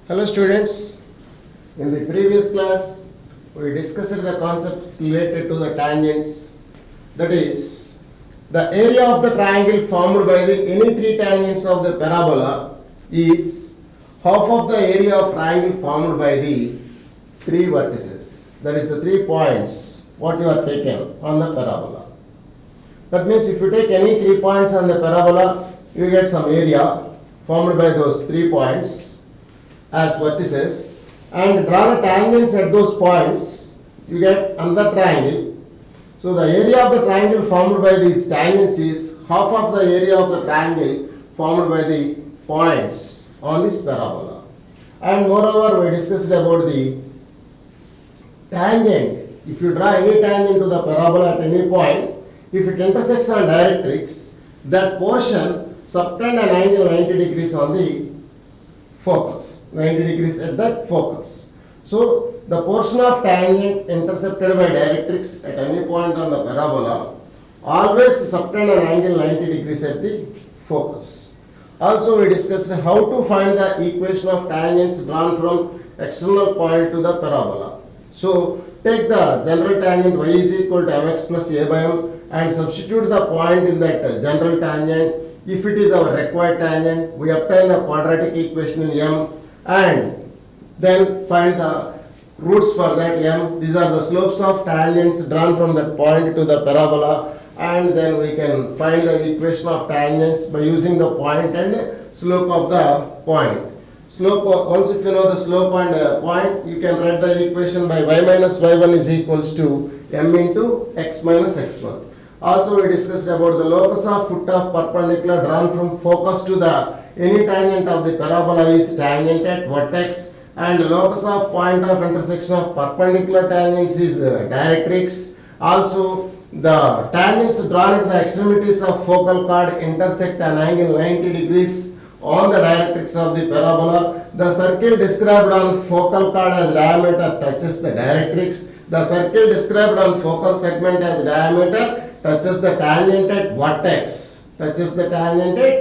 Hello students, in the previous class we discussed the concepts related to the tangents, that is the area of the triangle formed by the any three tangents of the parabola is half of the area of triangle formed by the three vertices, that is the 3 points what you are taken on the parabola. That means if you take any 3 points on the parabola, you get some area formed by those 3 points as vertices and draw the tangents at those points, you get another triangle. So the area of the triangle formed by these tangents is half of the area of the triangle formed by the points on this parabola. And moreover, we discussed about the tangent. If you draw any tangent to the parabola at any point, if it intersects on directrix, that portion subtend an angle 90 degrees on the focus, 90 degrees at that focus. So the portion of tangent intercepted by directrix at any point on the parabola always subtend an angle 90 degrees at the focus. Also we discussed how to find the equation of tangents drawn from external point to the parabola. So take the general tangent y is equal to mx plus a by m and substitute the point in that general tangent. If it is our required tangent, we obtain the quadratic equation in m and then find the roots for that m. These are the slopes of tangents drawn from that point to the parabola, and then we can find the equation of tangents by using the point and slope of the point. Slope, once if you know the slope and point, you can write the equation by y minus y1 is equals to m into x minus x1. Also we discussed about the locus of foot of perpendicular drawn from focus to the any tangent of the parabola is tangent at vertex, and the locus of point of intersection of perpendicular tangents is directrix. Also the tangents drawn at the extremities of focal chord intersect an angle 90 degrees on the directrix of the parabola. The circle described on focal chord as diameter touches the directrix. The circle described on focal segment as diameter touches the tangent at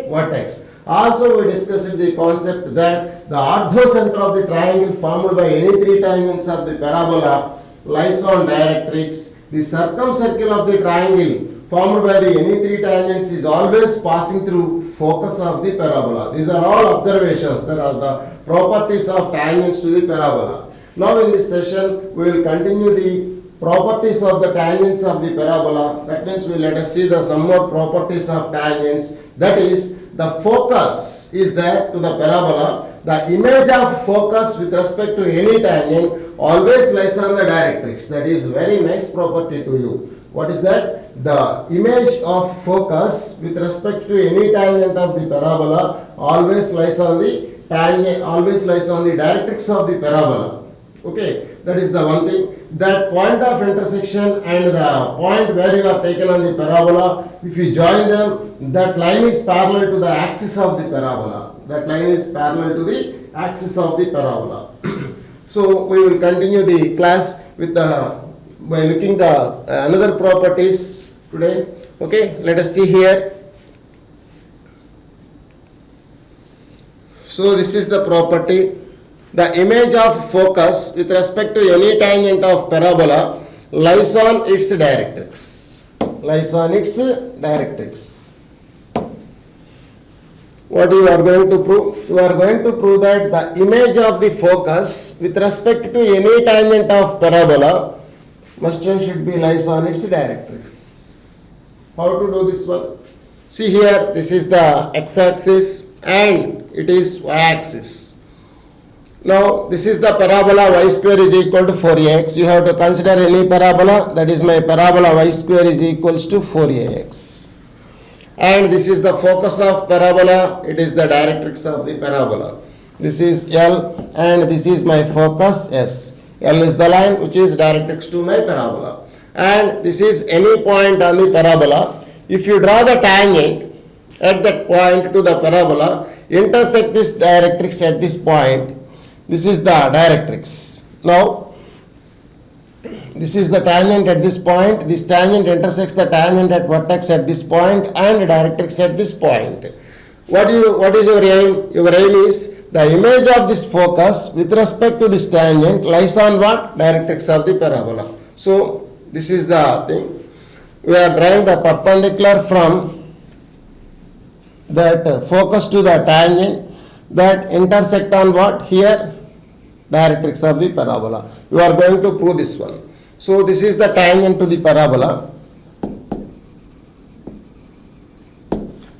vertex. Also we discussed the concept that the orthocenter of the triangle formed by any three tangents of the parabola lies on directrix. The circumcircle of the triangle formed by the any three tangents is always passing through focus of the parabola. These are all observations that are the properties of tangents to the parabola. Now in this session we will continue the properties of the tangents of the parabola. That means let us see the some more properties of tangents. That is, the focus is there to the parabola. The image of focus with respect to any tangent always lies on the directrix. That is very nice property to you. What is that? The image of focus with respect to any tangent of the parabola always lies on the directrix of the parabola. Okay, that is the one thing. That point of intersection and the point where you are taken on the parabola, if you join them, that line is parallel to the axis of the parabola. So we will continue the class with by looking the another properties today. Okay, let us see here. So this is the property. The image of focus with respect to any tangent of parabola lies on its directrix. What you are going to prove? You are going to prove that the image of the focus with respect to any tangent of parabola must and should be lies on its directrix. How to do this one? See here, this is the x-axis and it is y-axis. Now this is the parabola y square is equal to 4ax. You have to consider any parabola. That is my parabola y square is equals to 4ax. And this is the focus of parabola. It is the directrix of the parabola. This is L and this is my focus S. L is the line which is directrix to my parabola. And this is any point on the parabola. If you draw the tangent at that point to the parabola, intersect this directrix at this point. This is the directrix. Now, this is the tangent at this point. This tangent intersects the tangent at vertex at this point and directrix at this point. What is your aim? Your aim is The image of this focus with respect to this tangent lies on what? Directrix of the parabola. So this is the thing. We are drawing the perpendicular from that focus to the tangent that intersect on what? Here, directrix of the parabola. You are going to prove this one. So this is the tangent to the parabola.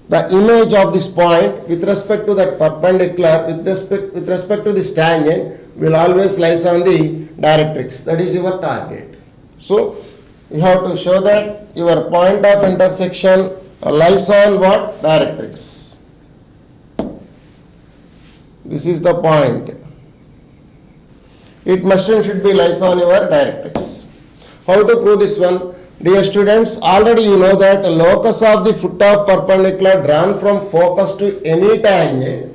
The image of this point with respect to that perpendicular, with respect to this tangent, will always lies on the directrix. That is your target. So you have to show that your point of intersection lies on what? Directrix. This is the point. It must and should be lies on your directrix. How to prove this one? Dear students, already you know that locus of the foot of perpendicular drawn from focus to any tangent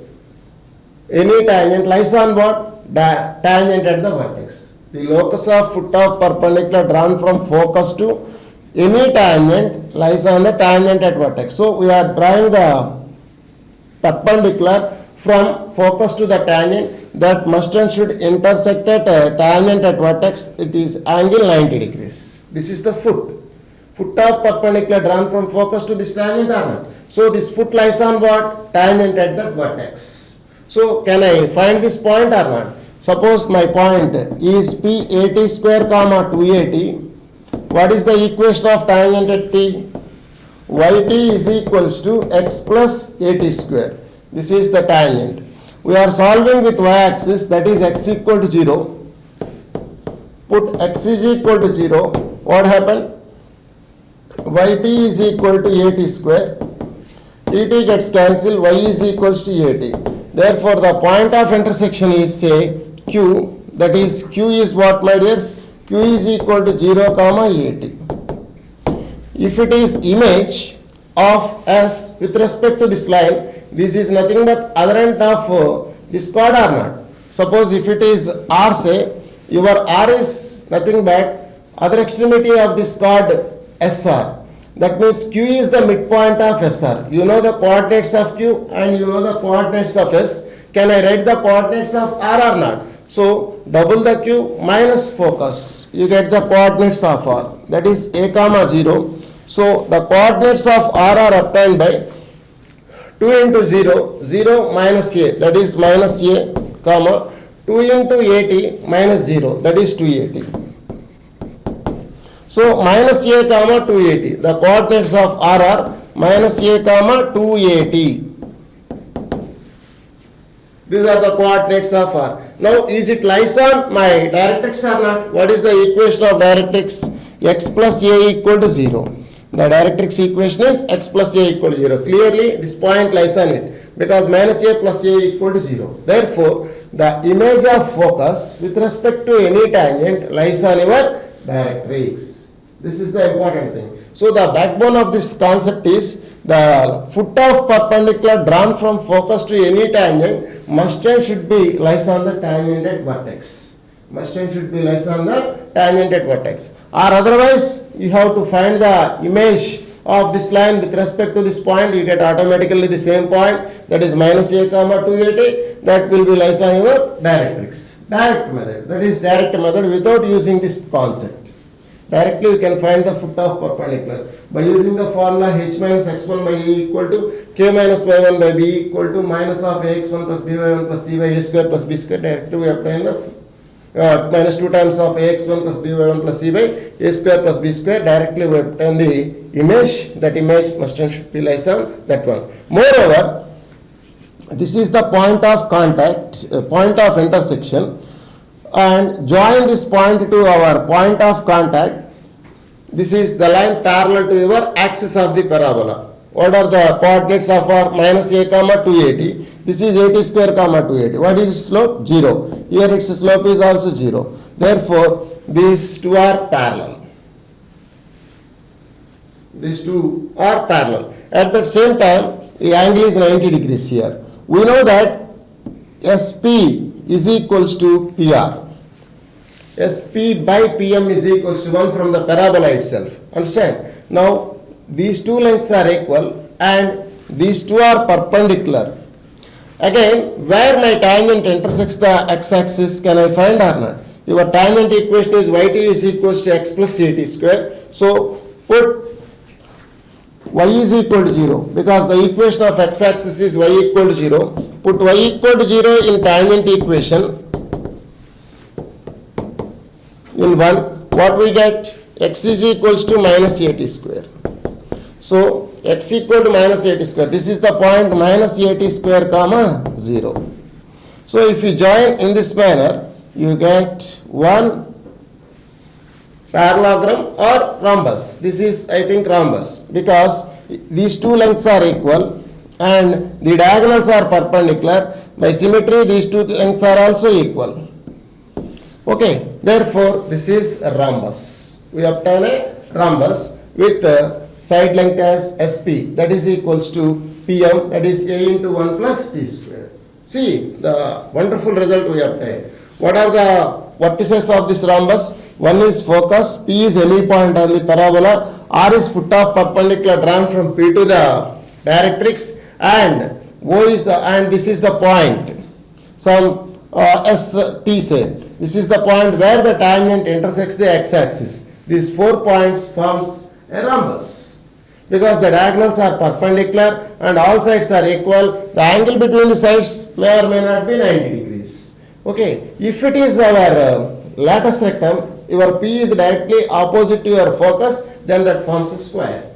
lies on what? Tangent at the vertex. The locus of foot of perpendicular drawn from focus to any tangent lies on the tangent at vertex. So we are drawing the perpendicular from focus to the tangent that must and should intersect at tangent at vertex. It is angle 90 degrees. This is the foot. Foot of perpendicular drawn from focus to this tangent or not. So this foot lies on what? Tangent at the vertex. So can I find this point or not? Suppose my point is P80 square comma 280. What is the equation of tangent at T? Yt is equals to x plus 80 square. This is the tangent. We are solving with y-axis, that is x equal to 0. Put x is equal to 0. What happened? Yt is equal to 80 square. Dt gets cancelled, y is equals to 80. Therefore, the point of intersection is say Q, that is Q is what, my dears? Q is equal to 0 comma 80. If it is image of S with respect to this line, this is nothing but other end of this chord or not. Suppose if it is R, say, your R is nothing but other extremity of this chord SR. That means Q is the midpoint of SR. You know the coordinates of Q and you know the coordinates of S. Can I write the coordinates of R or not? So double the Q minus focus. You get the coordinates of R. That is A comma 0. So the coordinates of R are obtained by 2 into 0, 0 minus A, that is minus A, comma 2 into 80 minus 0, that is 280. So minus A comma 280. The coordinates of R are minus A comma 280. These are the coordinates of R. Now is it lies on my directrix or not? What is the equation of directrix? X plus A equal to 0. The directrix equation is x plus a equal to 0. Clearly this point lies on it because minus a plus a equal to 0. Therefore, the image of focus with respect to any tangent lies on your directrix. This is the important thing. So the backbone of this concept is the foot of perpendicular drawn from focus to any tangent must and should be lies on the tangent at vertex. Must and should be lies on the tangent at vertex. Or otherwise you have to find the image of this line with respect to this point. You get automatically the same point, that is minus a comma 280. That will be lies on your directrix. Direct method, that is direct method without using this concept. Directly you can find the foot of perpendicular by using the formula h minus x1 by e equal to k minus y1 by b equal to minus of ax1 plus by1 plus c by a square plus b square. Directly we obtain the minus 2 times of ax1 plus by1 plus c by a square plus b square. Directly we obtain the image. That image must and should be lies on that one. Moreover, this is the point of contact, point of intersection, and join this point to our point of contact. This is the line parallel to your axis of the parabola. What are the coordinates of our minus a comma 280? This is 80 square comma 280. What is its slope? 0. Here its slope is also 0. Therefore, these two are parallel. These two are parallel. At the same time, the angle is 90 degrees here. We know that SP is equals to PR. SP by PM is equals to 1 from the parabola itself. Understand? Now, these two lengths are equal and these two are perpendicular. Again, where my tangent intersects the x-axis, can I find or not? Your tangent equation is yt is equals to x plus ct square. So put y is equal to 0 because the equation of x-axis is y equal to 0. Put y equal to 0 in tangent equation. In 1, what we get? X is equals to minus at square. So x equal to minus at square. This is the point minus at square comma 0. So if you join in this manner, you get one parallelogram or rhombus. This is, I think, rhombus because these two lengths are equal and the diagonals are perpendicular. By symmetry, these two lengths are also equal. Okay, therefore, this is a rhombus. We obtain a rhombus with side length as SP, that is equals to PM, that is A into 1 plus T square. See the wonderful result we obtain. What are the vertices of this rhombus? One is focus, P is any point on the parabola, R is foot of perpendicular drawn from P to the directrix, and O is and this is the point. Some ST say. This is the point where the tangent intersects the x-axis. These 4 points forms a rhombus. Because the diagonals are perpendicular and all sides are equal, the angle between the sides may or may not be 90 degrees. Okay, if it is our latus rectum, your P is directly opposite to your focus, then that forms a square.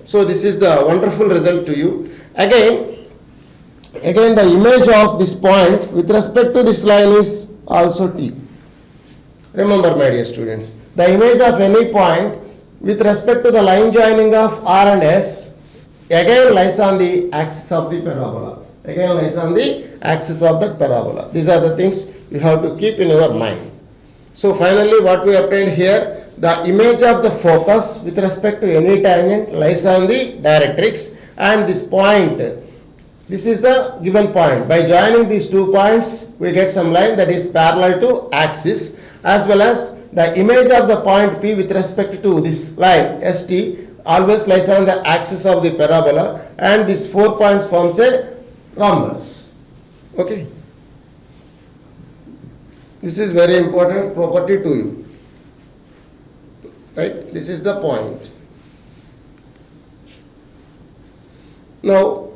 So this is the wonderful result to you. Again, the image of this point with respect to this line is also T. Remember, my dear students, the image of any point with respect to the line joining of R and S again lies on the axis of the parabola. These are the things you have to keep in your mind. So finally, what we obtained here, the image of the focus with respect to any tangent lies on the directrix, and this point, this is the given point. By joining these 2 points, we get some line that is parallel to axis, as well as the image of the point P with respect to this line ST always lies on the axis of the parabola, and these 4 points forms a rhombus. Okay. This is very important property to you. Right? This is the point. Now,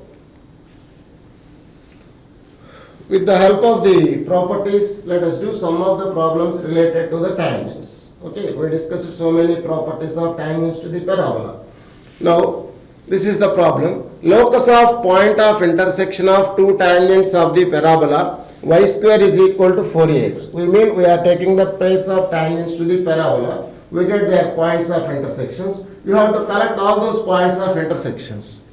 with the help of the properties, let us do some of the problems related to the tangents. Okay, we discussed so many properties of tangents to the parabola. Now, this is the problem. Locus of point of intersection of 2 tangents of the parabola y square is equal to 4ax. We mean we are taking the pairs of tangents to the parabola. We get their points of intersections. You have to collect all those points of intersections.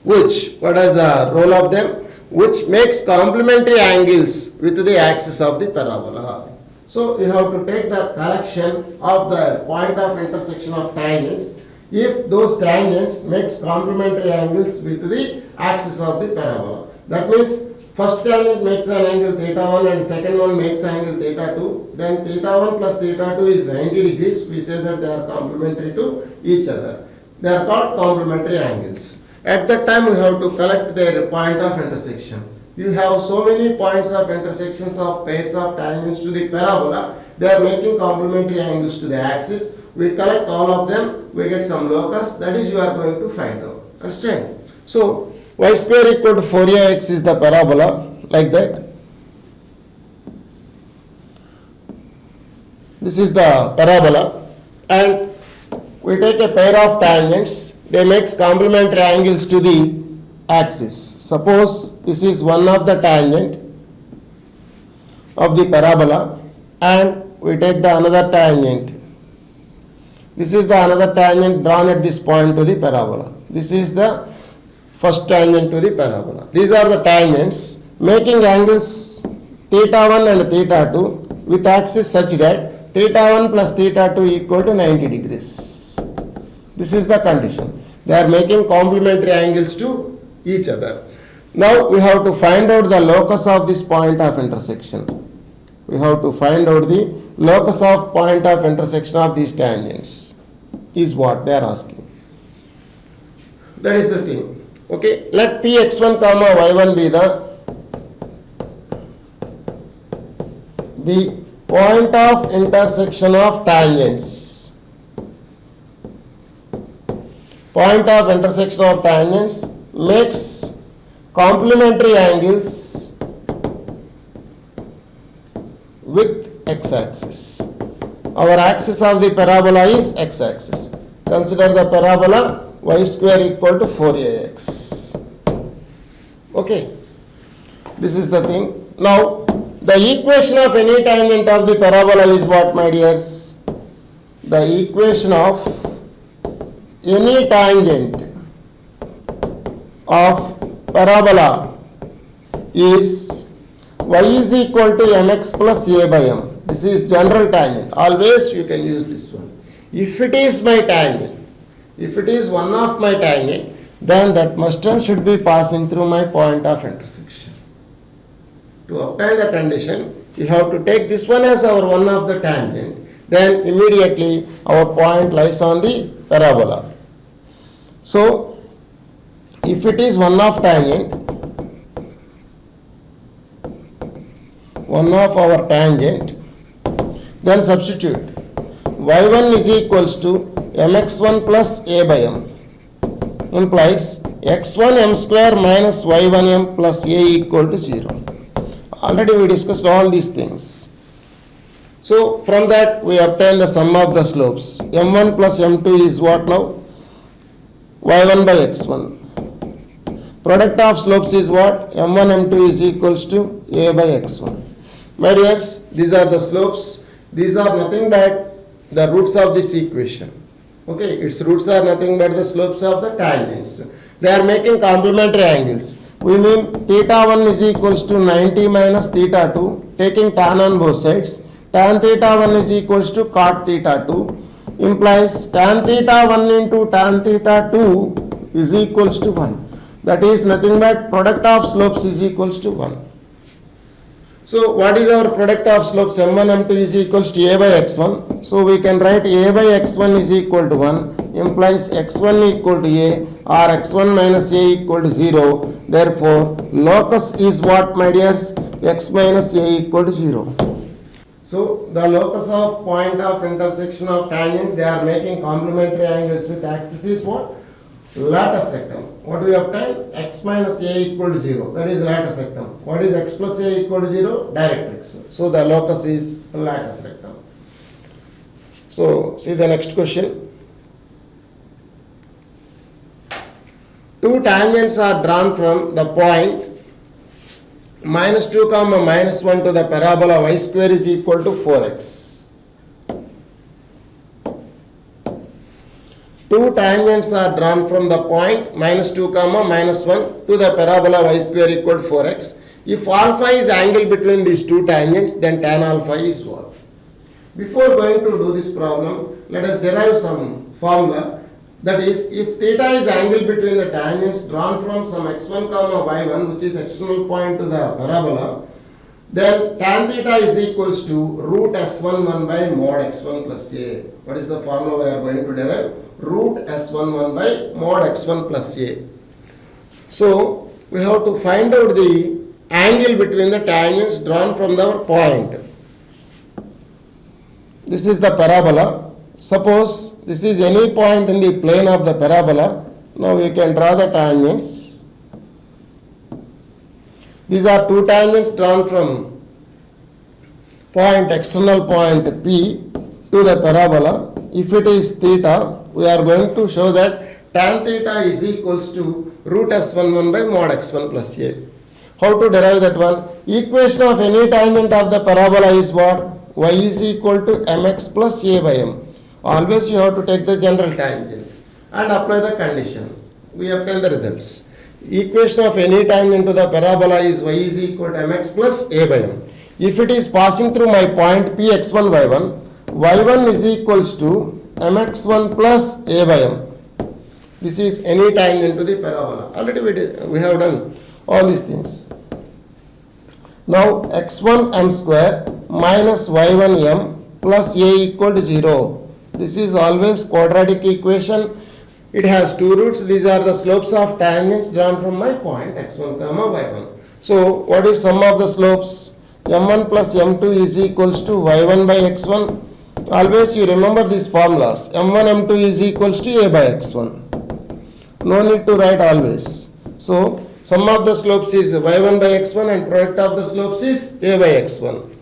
What is the role of them? Which makes complementary angles with the axis of the parabola. So you have to take the collection of the point of intersection of tangents if those tangents makes complementary angles with the axis of the parabola. That means first tangent makes an angle theta 1 and second one makes angle theta 2. Then theta 1 plus theta 2 is 90 degrees. We say that they are complementary to each other. They are called complementary angles. At that time we have to collect their point of intersection. You have so many points of intersections of pairs of tangents to the parabola. They are making complementary angles to the axis. We collect all of them. We get some locus. That is you are going to find out. Understand? So y square equal to 4ax is the parabola, like that. This is the parabola, and we take a pair of tangents. They makes complementary angles to the axis. Suppose this is one of the tangent of the parabola, and we take the another tangent. This is the another tangent drawn at this point to the parabola. This is the first tangent to the parabola. These are the tangents making angles theta 1 and theta 2 with axis such that theta 1 plus theta 2 equal to 90 degrees. This is the condition. They are making complementary angles to each other. Now we have to find out the locus of this point of intersection. We have to find out the locus of point of intersection of these tangents is what they are asking. That is the thing. Okay, let Px1 comma y1 be the point of intersection of tangents. Point of intersection of tangents makes complementary angles with x-axis. Our axis of the parabola is x-axis. Consider the parabola y square equal to 4ax. Okay, this is the thing. Now, the equation of any tangent of the parabola is what, my dears? The equation of any tangent of parabola is y is equal to mx plus a by m. This is general tangent. Always you can use this one. If it is my tangent, if it is one of my tangent, then that mustard should be passing through my point of intersection. To obtain the condition, you have to take this one as our one of the tangent, then immediately our point lies on the parabola. So, if it is one of tangent, one of our tangent, then substitute y1 is equals to mx1 plus a by m, implies x1 m square minus y1 m plus a equal to 0. Already we discussed all these things. So from that we obtain the sum of the slopes. M1 plus M2 is what now? Y1 by x1. Product of slopes is what? M1 M2 is equals to A by x1. My dears, these are the slopes. These are nothing but the roots of this equation. Okay, its roots are nothing but the slopes of the tangents. They are making complementary angles. We mean theta 1 is equals to 90 minus theta 2, taking tan on both sides. Tan theta 1 is equals to cot theta 2, implies tan theta 1 into tan theta 2 is equals to 1. That is nothing but product of slopes is equals to 1. So what is our product of slopes? M1 M2 is equals to A by x1. So we can write A by x1 is equal to 1, implies x1 equal to A or x1 minus A equal to 0. Therefore, locus is what, my dears? X minus A equal to 0. So the locus of point of intersection of tangents, they are making complementary angles with axis is what? Latus rectum. What we obtain? X minus A equal to 0. That is latus rectum. What is x plus A equal to 0? Directrix. So the locus is latus rectum. So see the next question. Two tangents are drawn from the point minus 2 comma minus 1 to the parabola y square is equal to 4x. Two tangents are drawn from the point minus 2 comma minus 1 to the parabola y square equal to 4x. If alpha is angle between these two tangents, then tan alpha is what? Before going to do this problem, let us derive some formula. That is, if theta is angle between the tangents drawn from some x1 comma y1, which is external point to the parabola, then tan theta is equals to root s11 by mod x1 plus a. What is the formula we are going to derive? Root s11 by mod x1 plus a. So we have to find out the angle between the tangents drawn from our point. This is the parabola. Suppose this is any point in the plane of the parabola. Now we can draw the tangents. These are two tangents drawn from point, external point P to the parabola. If it is theta, we are going to show that tan theta is equals to root s11 by mod x1 plus a. How to derive that one? Equation of any tangent of the parabola is what? Y is equal to mx plus a by m. Always you have to take the general tangent and apply the condition. We obtain the results. Equation of any tangent to the parabola is y is equal to mx plus a by m. If it is passing through my point p x1 y1, y1 is equals to mx1 plus a by m. This is any tangent to the parabola. Already we have done all these things. Now x1 m square minus y1 m plus a equal to 0. This is always quadratic equation. It has two roots. These are the slopes of tangents drawn from my point x1 comma y1. So what is sum of the slopes? m1 plus m2 is equals to y1 by x1. Always you remember these formulas. m1 m2 is equals to a by x1. No need to write always. So sum of the slopes is y1 by x1 and product of the slopes is a by x1.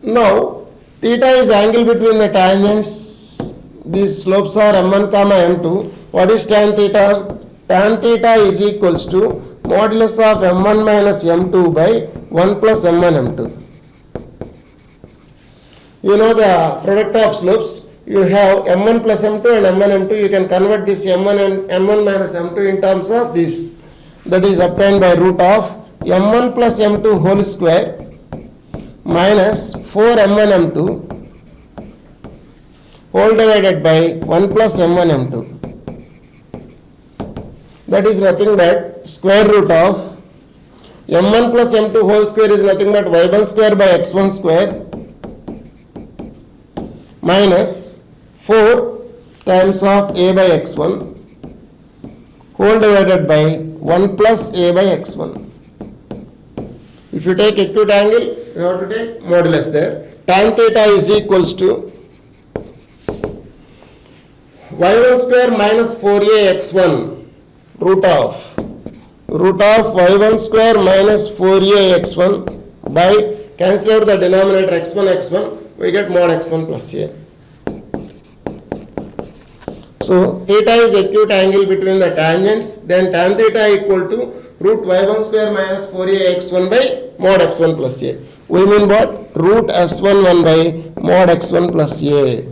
Now theta is angle between the tangents. These slopes are m1 comma m2. What is tan theta? Tan theta is equals to modulus of m1 minus m2 by 1 plus m1 m2. You know the product of slopes. You have m1 plus m2 and m1 m2. You can convert this m1 and m1 minus m2 in terms of this. That is obtained by root of m1 plus m2 whole square minus 4 m1 m2 whole divided by 1 plus m1 m2. That is nothing but square root of m1 plus m2 whole square is nothing but y1 square by x1 square minus 4 times of a by x1 whole divided by 1 plus a by x1. If you take acute angle, you have to take modulus there. Tan theta is equals to y1 square minus 4a x1 root of y1 square minus 4a x1 by cancel out the denominator x1 we get mod x1 plus a. So theta is acute angle between the tangents, then tan theta equal to root y1 square minus 4a x1 by mod x1 plus a. We mean what? Root s11 by mod x1 plus a.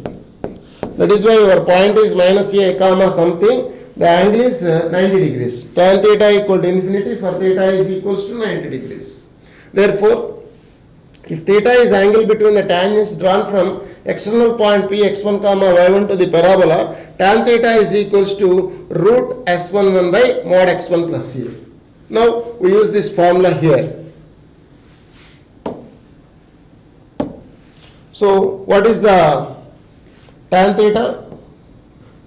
That is why your point is minus a comma something. The angle is 90 degrees. Tan theta equal to infinity for theta is equals to 90 degrees. Therefore, if theta is angle between the tangents drawn from external point p x1 comma y1 to the parabola, tan theta is equals to root s11 by mod x1 plus c. Now we use this formula here. So what is the tan theta?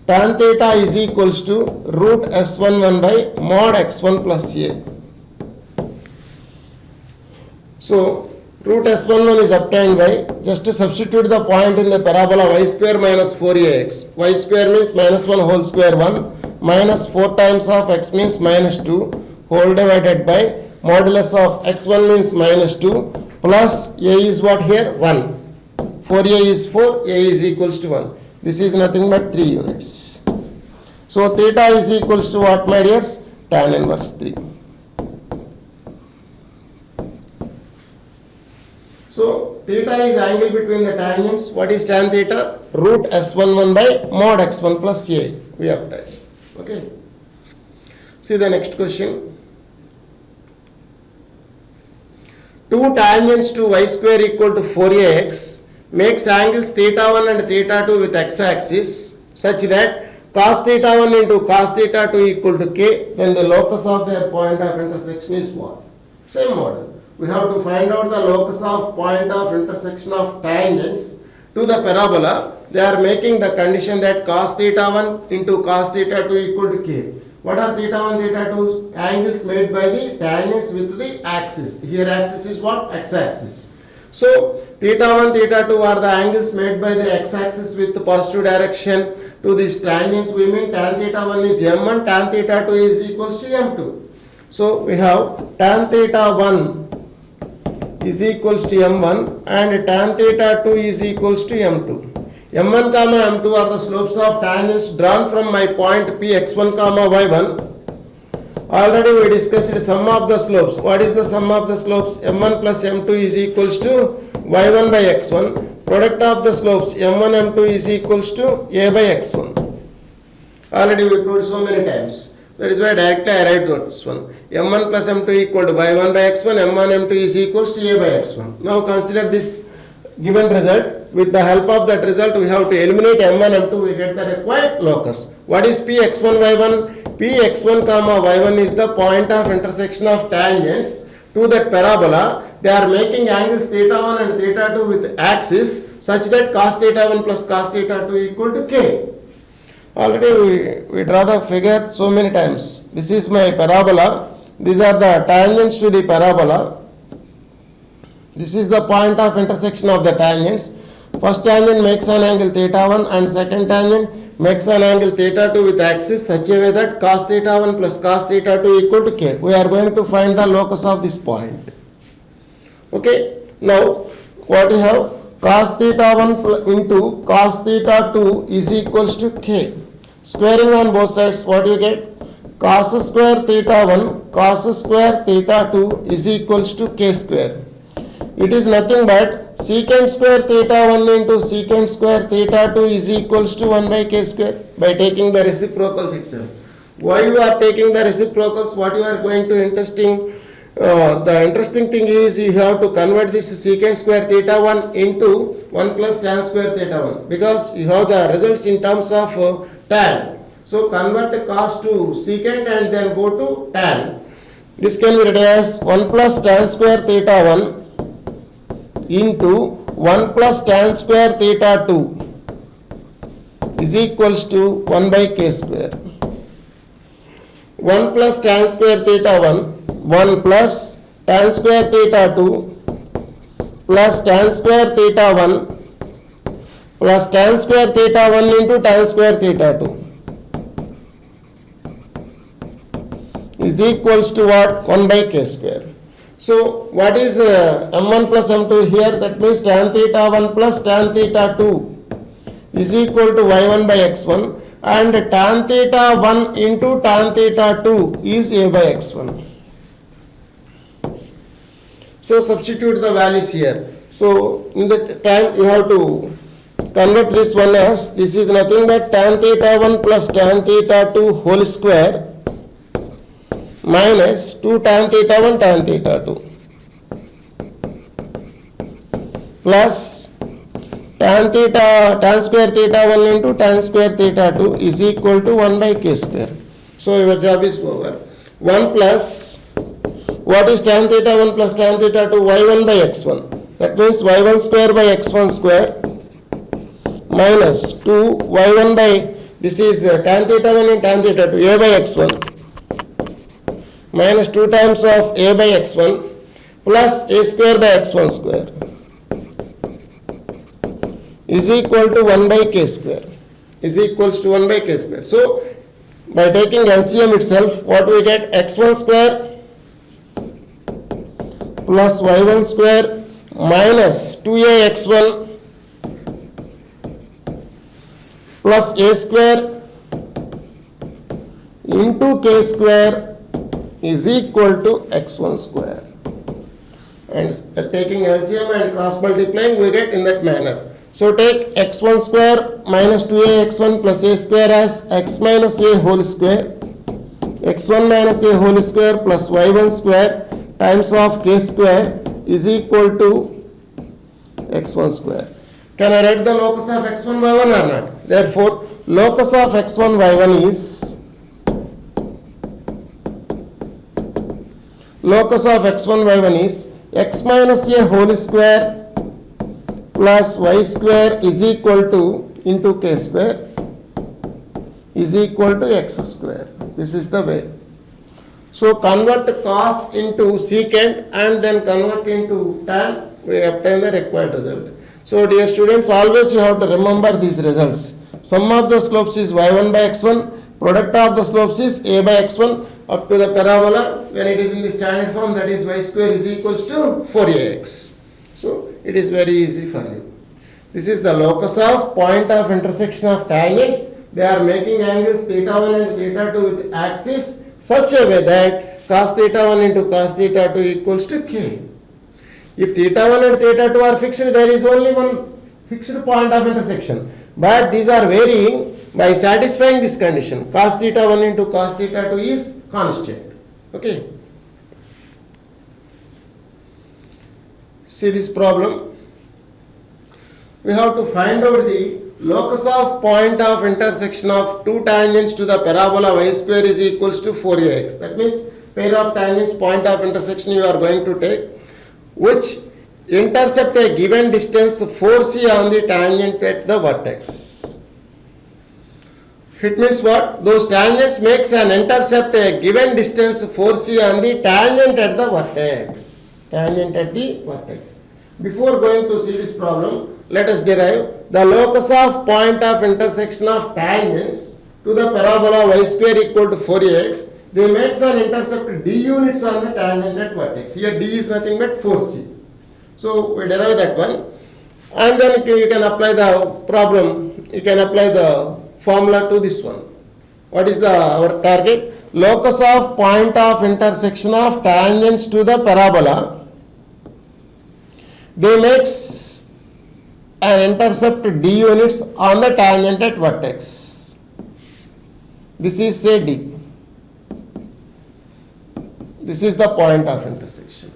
Tan theta is equals to root s11 by mod x1 plus a. So root s11 is obtained by just to substitute the point in the parabola y square minus 4ax. Y square means minus 1 whole square 1 minus 4 times of x means minus 2 whole divided by modulus of x1 means minus 2 plus a is what here 1. 4a is 4, a is equals to 1. This is nothing but 3 units. So theta is equals to what, my dears? Tan inverse 3. So theta is angle between the tangents. What is tan theta? Root s11 by mod x1 plus a. We obtain. Okay. See the next question. Two tangents to y square equal to 4ax makes angles theta 1 and theta 2 with x-axis such that cos theta 1 into cos theta 2 equal to k. Then the locus of their point of intersection is what? Same model. We have to find out the locus of point of intersection of tangents to the parabola. They are making the condition that cos theta 1 into cos theta 2 equal to k. What are theta 1, theta 2? Angles made by the tangents with the axis. Here axis is what? X-axis. So theta 1, theta 2 are the angles made by the x-axis with the positive direction to these tangents. We mean tan theta 1 is m1, tan theta 2 is equals to m2. So we have tan theta 1 is equals to m1 and tan theta 2 is equals to m2. m1 comma m2 are the slopes of tangents drawn from my point p x1 comma y1. Already we discussed the sum of the slopes. What is the sum of the slopes? m1 plus m2 is equals to y1 by x1. Product of the slopes m1 m2 is equals to a by x1. Already we proved so many times. That is why directly I write this one. m1 plus m2 equal to y1 by x1. m1 m2 is equals to a by x1. Now consider this given result. With the help of that result, we have to eliminate m1 m2. We get the required locus. What is p x1 y1? P x1 comma y1 is the point of intersection of tangents to that parabola. They are making angles theta 1 and theta 2 with axis such that cos theta 1 plus cos theta 2 equal to k. Already we draw the figure so many times. This is my parabola. These are the tangents to the parabola. This is the point of intersection of the tangents. First tangent makes an angle theta 1 and second tangent makes an angle theta 2 with axis such a way that cos theta 1 plus cos theta 2 equal to k. We are going to find the locus of this point. Okay. Now what we have? Cos theta 1 into cos theta 2 is equals to k. Squaring on both sides, what you get? Cos square theta 1 cos square theta 2 is equals to k square. It is nothing but secant square theta 1 into secant square theta 2 is equals to 1 by k square by taking the reciprocals itself. Why you are taking the reciprocals? What you are going to the interesting thing is you have to convert this secant square theta 1 into 1 plus tan square theta 1 because you have the results in terms of tan. So convert cos to secant and then go to tan. This can be written as 1 plus tan square theta 1 into 1 plus tan square theta 2 is equals to 1 by k square. 1 plus tan square theta 1 plus tan square theta 2 plus tan square theta 1 plus tan square theta 1 into tan square theta 2 is equals to what? 1 by k square. So what is m1 plus m2 here? That means tan theta 1 plus tan theta 2 is equal to y1 by x1 and tan theta 1 into tan theta 2 is a by x1. So substitute the values here. So in the time you have to convert this one as this is nothing but tan theta 1 plus tan theta 2 whole square minus 2 tan theta 1 tan theta 2 plus tan square theta 1 into tan square theta 2 is equal to 1 by k square. So your job is over. 1 plus what is tan theta 1 plus tan theta 2? y1 by x1. That means y1 square by x1 square minus 2 y1 by this is tan theta 1 and tan theta 2 a by x1 minus 2 times of a by x1 plus a square by x1 square is equal to 1 by k square is equals to 1 by k square. So by taking LCM itself, what we get? X1 square plus y1 square minus 2ax1 plus a square into k square is equal to x1 square. And taking LCM and cross multiplying, we get in that manner. So take x1 square minus 2ax1 plus a square as x minus a whole square, x1 minus a whole square plus y1 square times of k square is equal to x1 square. Can I write the locus of x1 y1 or not? Therefore, locus of x1 y1 is x minus a whole square plus y square is equal to into k square is equal to x square. This is the way. So convert cos into secant and then convert into tan, we obtain the required result. So dear students, always you have to remember these results. Sum of the slopes is y1 by x1, product of the slopes is a by x1 up to the parabola. When it is in the standard form, that is y square is equals to 4ax. So it is very easy for you. This is the locus of point of intersection of tangents. They are making angles theta 1 and theta 2 with axis such a way that cos theta 1 into cos theta 2 equals to k. If theta 1 and theta 2 are fixed, there is only one fixed point of intersection. But these are varying. By satisfying this condition, cos theta 1 into cos theta 2 is constant. Okay. See this problem. We have to find out the locus of point of intersection of two tangents to the parabola y square is equals to 4ax. That means pair of tangents point of intersection you are going to take which intercept a given distance 4c on the tangent at the vertex. It means what? Those tangents makes an intercept a given distance 4c on the tangent at the vertex. Tangent at the vertex. Before going to see this problem, let us derive the locus of point of intersection of tangents to the parabola y square equal to 4ax. They makes an intercept d units on the tangent at vertex. Here d is nothing but 4c. So we derive that one. And then you can apply the problem, you can apply the formula to this one. What is our target? Locus of point of intersection of tangents to the parabola. They makes an intercept d units on the tangent at vertex. This is say d. This is the point of intersection.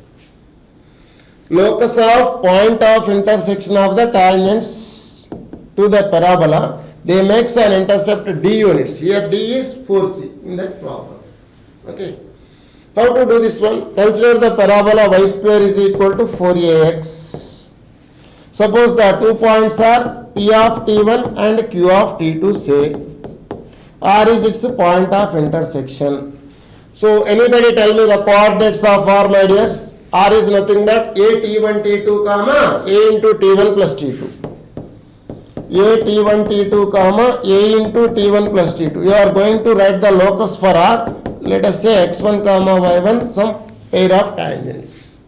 Locus of point of intersection of the tangents to the parabola. They makes an intercept d units. Here d is 4c in that problem. Okay. How to do this one? Consider the parabola y square is equal to 4ax. Suppose the 2 points are P of T1 and Q of T2 say. R is its point of intersection. So anybody tell me the coordinates of R, my dears? R is nothing but a T1 T2 comma a into T1 plus T2. A T1 T2 comma a into T1 plus T2. You are going to write the locus for R. Let us say x1 comma y1 some pair of tangents.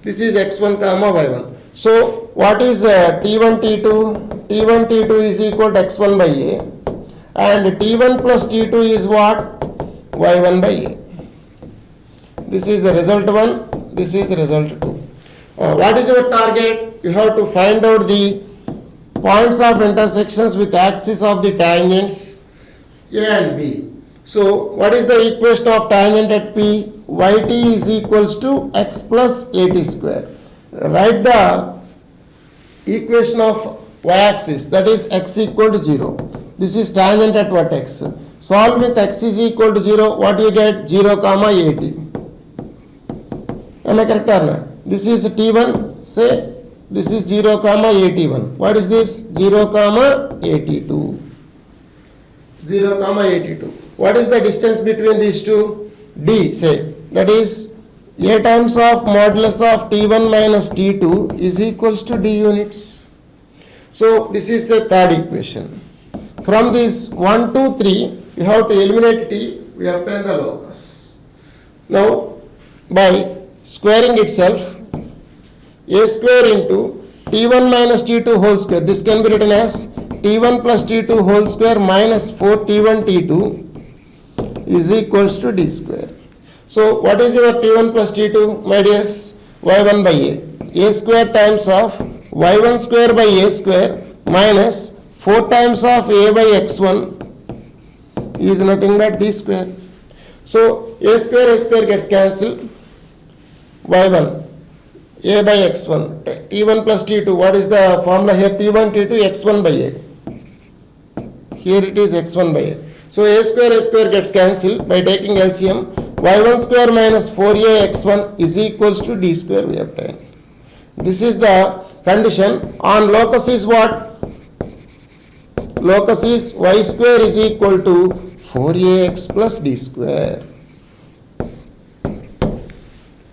This is x1 comma y1. So what is T1 T2? T1 T2 is equal to x1 by a and T1 plus T2 is what? Y1 by a. This is the result 1, this is the result 2. What is your target? You have to find out the points of intersections with axis of the tangents A and B. So what is the equation of tangent at P? Yt is equals to x plus at square. Write the equation of y-axis, that is x equal to 0. This is tangent at vertex. Solve with x is equal to 0. What you get? 0 comma at. Am I correct or not? This is T1. Say this is 0 comma at1. What is this? 0 comma at2. 0 comma at2. What is the distance between these two? D. Say that is a times of modulus of T1 minus T2 is equals to d units. So this is the third equation. From this 1, 2, 3, you have to eliminate t. We obtain the locus. Now by squaring itself, a square into T1 minus T2 whole square. This can be written as T1 plus T2 whole square minus 4T1 T2 is equals to d square. So what is your T1 plus T2, my dears? Y1 by a. A square times of Y1 square by a square minus 4 times of a by x1 is nothing but d square. So a square gets cancelled. Y1 a by x1 T1 plus T2. What is the formula here? T1 T2 x1 by a. Here it is x1 by a. So a square gets cancelled by taking LCM. Y1 square minus 4a x1 is equals to d square we obtain. This is the condition. On locus is what? Locus is y square is equal to 4ax plus d square.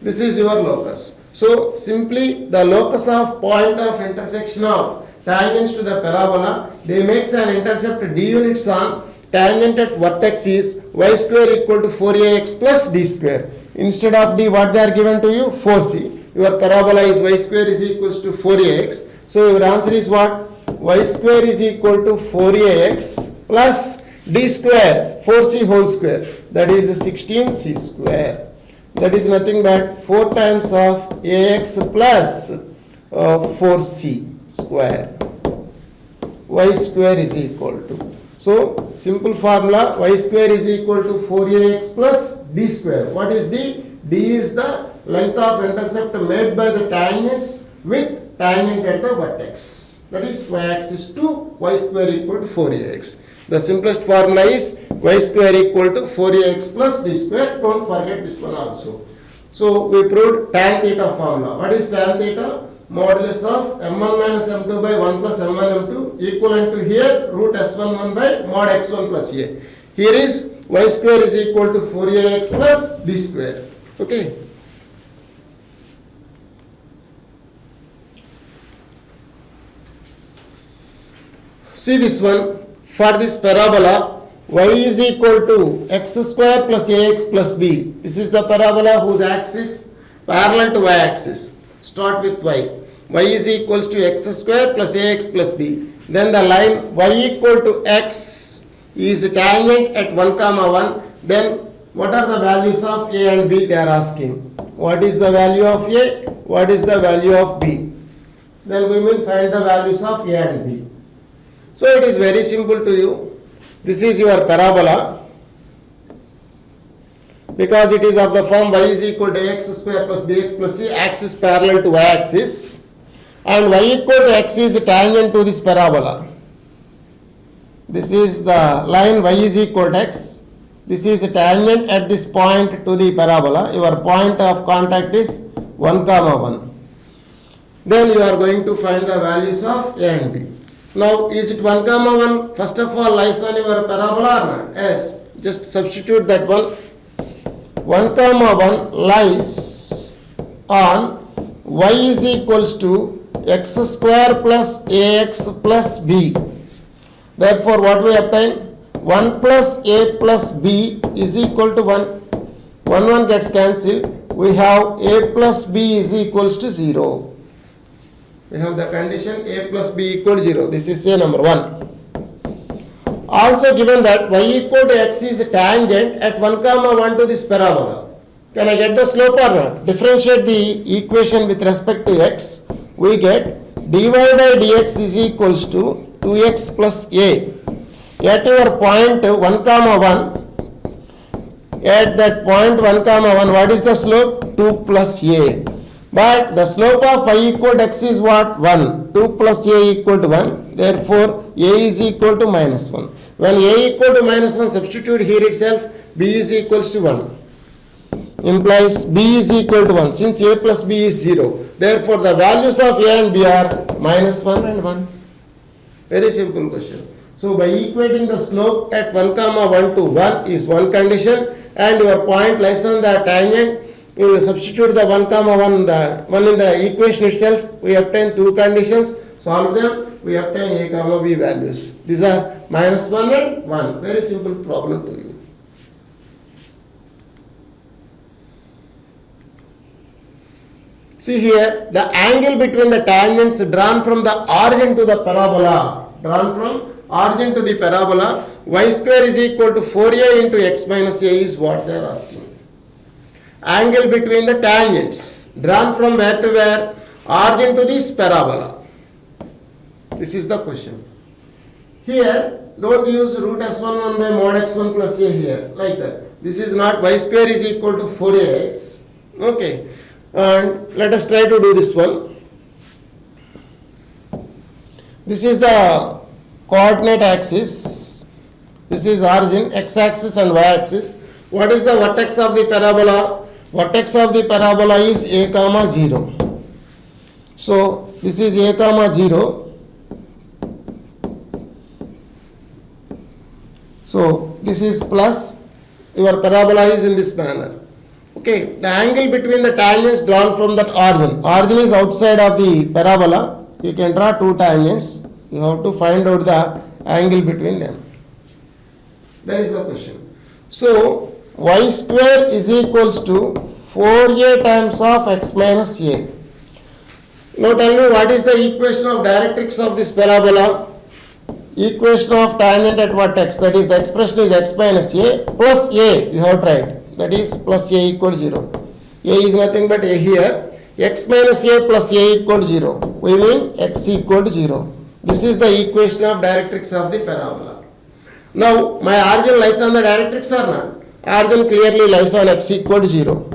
This is your locus. So simply the locus of point of intersection of tangents to the parabola, they makes an intercept d units on tangent at vertex is y square equal to 4ax plus d square. Instead of d, what they are given to you? 4c. Your parabola is y square is equals to 4ax. So your answer is what? Y square is equal to 4ax plus d square 4c whole square, that is 16c square. That is nothing but 4 times of ax plus 4c square. Y square is equal to. So simple formula, y square is equal to 4ax plus d square. What is d? D is the length of intercept made by the tangents with tangent at the vertex. That is y-axis to y square equal to 4ax. The simplest formula is y square equal to 4ax plus d square. Don't forget this one also. So we proved tan theta formula. What is tan theta? modulus of m1 minus m2 by 1 plus m1 m2 equivalent to here root s11 by mod x1 plus a. Here is y square is equal to 4ax plus b square. Okay. See this one. For this parabola, y is equal to x square plus ax plus b. This is the parabola whose axis parallel to y-axis. Start with y. Y is equals to x square plus ax plus b. Then the line y equal to x is tangent at 1 comma 1. Then what are the values of a and b? They are asking. What is the value of a? What is the value of b? Then we will find the values of a and b. So it is very simple to you. This is your parabola. Because it is of the form y is equal to x square plus bx plus c, axis parallel to y-axis. And y equal to x is tangent to this parabola. This is the line y is equal to x. This is a tangent at this point to the parabola. Your point of contact is 1 comma 1. Then you are going to find the values of a and b. Now, is it 1 comma 1? First of all, lies on your parabola or not? Yes. Just substitute that one. 1 comma 1 lies on y is equals to x square plus ax plus b. Therefore, what we obtain? 1 plus a plus b is equal to 1. 1 gets cancelled. We have a plus b is equals to 0. We have the condition a plus b equal to 0. This is say number 1. Also given that y equal to x is a tangent at 1 comma 1 to this parabola. Can I get the slope or not? Differentiate the equation with respect to x. We get dy by dx is equals to 2x plus a. At your point 1 comma 1, at that point 1 comma 1, what is the slope? 2 plus a. But the slope of y equal to x is what? 1. 2 plus a equal to 1. Therefore, a is equal to minus 1. When a equal to minus 1, substitute here itself, b is equals to 1. Implies b is equal to 1. Since a plus b is 0. Therefore, the values of a and b are minus 1 and 1. Very simple question. So, by equating the slope at 1 comma 1 to 1 is one condition, and your point lies on the tangent. You substitute the 1 comma 1 in the equation itself. We obtain two conditions. Solve them. We obtain a comma b values. These are minus 1 and 1. Very simple problem to you. See here, the angle between the tangents drawn from the origin to the parabola. Drawn from origin to the parabola. Y square is equal to 4a into x minus a is what they are asking. Angle between the tangents drawn from where to where? Origin to this parabola. This is the question. Here, don't use root s11 by mod x1 plus a here, like that. This is not y square is equal to 4ax. Okay. And let us try to do this one. This is the coordinate axis. This is origin, x-axis and y-axis. What is the vertex of the parabola? Vertex of the parabola is a comma 0. So, this is a comma 0. So, this is plus. Your parabola is in this manner. Okay, the angle between the tangents drawn from that origin. Origin is outside of the parabola. You can draw two tangents. You have to find out the angle between them. That is the question. So, y square is equals to 4a times of x minus a. Now tell me what is the equation of directrix of this parabola? Equation of tangent at vertex, that is the expression is x minus a plus a, you have tried. That is plus a equal to 0. A is nothing but a here. X minus a plus a equal to 0. We mean x equal to 0. This is the equation of directrix of the parabola. Now, my origin lies on the directrix or not? Origin clearly lies on x equal to 0.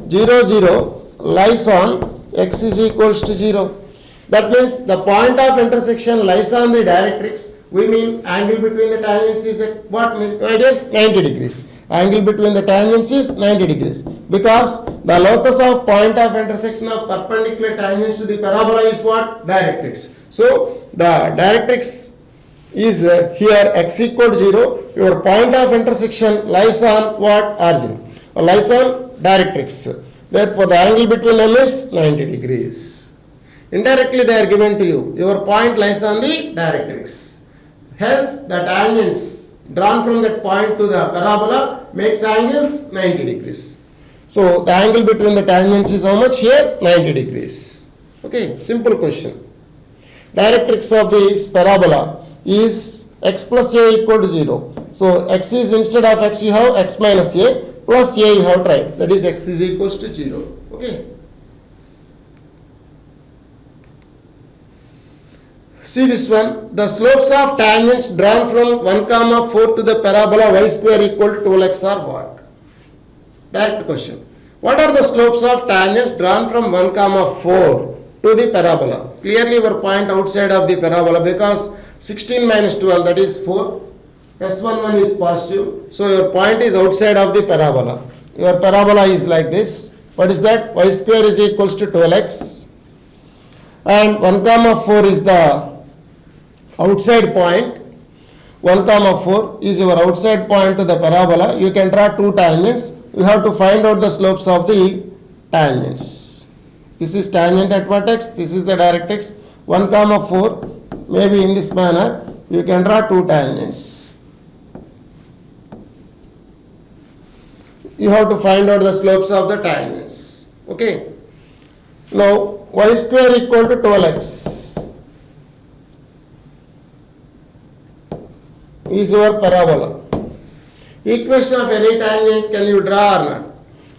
0, 0 lies on x is equals to 0. That means the point of intersection lies on the directrix. We mean angle between the tangents is at what? It is 90 degrees. Angle between the tangents is 90 degrees. Because the locus of point of intersection of perpendicular tangents to the parabola is what? Directrix. So the directrix is here x equal to 0. Your point of intersection lies on what? Origin. Or lies on directrix. Therefore the angle between them is 90 degrees. Indirectly they are given to you. Your point lies on the directrix. Hence the tangents drawn from that point to the parabola makes angles 90 degrees. So the angle between the tangents is how much here? 90 degrees. Okay, simple question. Directrix of this parabola is x plus a equal to 0. So x is, instead of x you have x minus a, plus a you have tried. That is x is equals to 0. Okay. See this one. The slopes of tangents drawn from 1 comma 4 to the parabola y square equal to 12x are what? Direct question. What are the slopes of tangents drawn from 1 comma 4 to the parabola? Clearly your point outside of the parabola, because 16 minus 12, that is 4. S11 is positive. So your point is outside of the parabola. Your parabola is like this. What is that? Y square is equals to 12x. And 1 comma 4 is the outside point. 1 comma 4 is your outside point to the parabola. You can draw two tangents. You have to find out the slopes of the tangents. This is tangent at vertex. This is the directrix. 1 comma 4. Maybe in this manner you can draw two tangents. You have to find out the slopes of the tangents. Okay. Now y square equal to 12x is your parabola. Equation of any tangent, can you draw or not?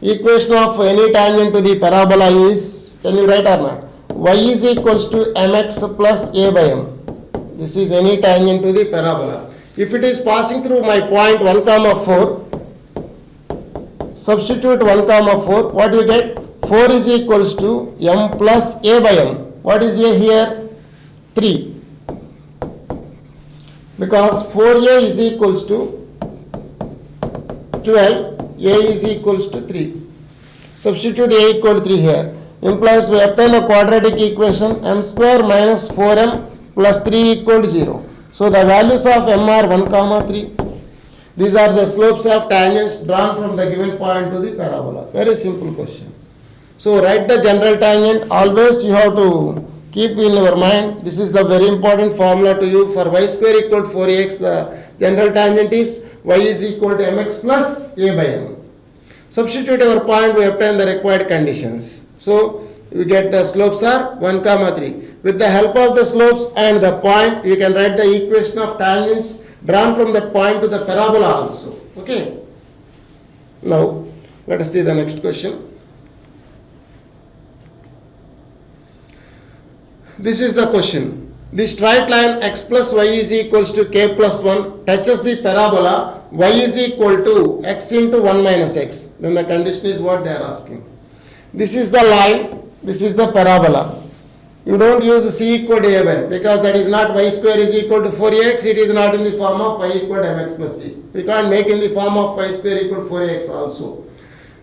Equation of any tangent to the parabola is, can you write or not? Y is equals to mx plus a by m. This is any tangent to the parabola. If it is passing through my point 1 comma 4, substitute 1 comma 4, what you get? 4 is equals to m plus a by m. What is a here? 3. Because 4a is equals to 12, a is equals to 3. Substitute a equal to 3 here. Implies we obtain a quadratic equation m square minus 4m plus 3 equal to 0. So the values of m are 1 comma 3. These are the slopes of tangents drawn from the given point to the parabola. Very simple question. So write the general tangent. Always you have to keep in your mind. This is the very important formula to you. For y square equal to 4ax, the general tangent is y is equal to mx plus a by m. Substitute our point, we obtain the required conditions. So you get the slopes are 1 comma 3. With the help of the slopes and the point, you can write the equation of tangents drawn from that point to the parabola also. Okay. Now let us see the next question. This is the question. The straight line x plus y is equals to k plus 1 touches the parabola y is equal to x into 1 minus x. Then the condition is what they are asking. This is the line, this is the parabola. You don't use c equal to a by, because that is not y square is equal to 4ax, it is not in the form of y equal to mx plus c. We can't make in the form of y square equal to 4ax also.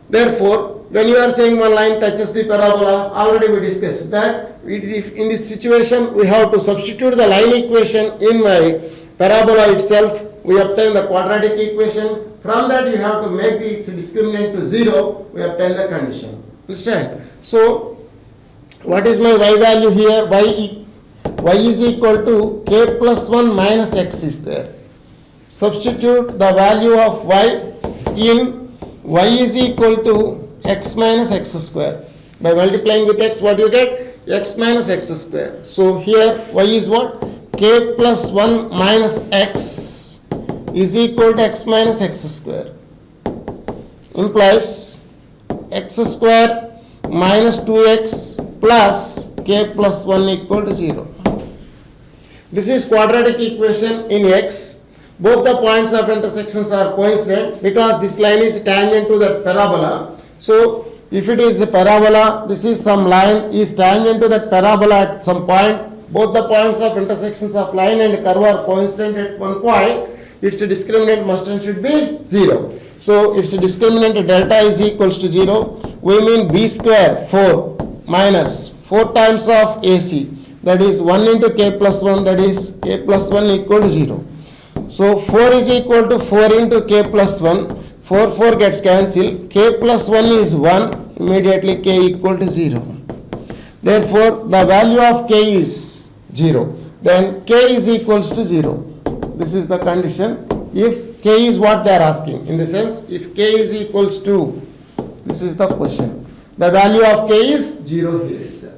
Therefore, when you are saying one line touches the parabola, already we discussed that in this situation we have to substitute the line equation in my parabola itself. We obtain the quadratic equation. From that you have to make its discriminant to 0. We obtain the condition. Understand? So what is my y value here? Y is equal to k plus 1 minus x is there. Substitute the value of y in y is equal to x minus x square. By multiplying with x, what you get? X minus x square. So here y is what? K plus 1 minus x is equal to x minus x square. Implies x square minus 2x plus k plus 1 equal to 0. This is quadratic equation in x. Both the points of intersections are coincident because this line is tangent to the parabola. So if it is a parabola, this is some line is tangent to that parabola at some point. Both the points of intersections of line and curve are coincident at one point. Its discriminant must and should be 0. So its discriminant delta is equals to 0. We mean b square 4 minus 4 times of AC, that is 1 into k plus 1, that is k plus 1 equal to 0. So 4 is equal to 4 into k plus 1, 4 gets cancelled, k plus 1 is 1, immediately k equal to 0. Therefore, the value of k is 0. Then k is equals to 0. This is the condition. If k is what they are asking, in the sense, if k is equals to, this is the question, the value of k is 0 here itself.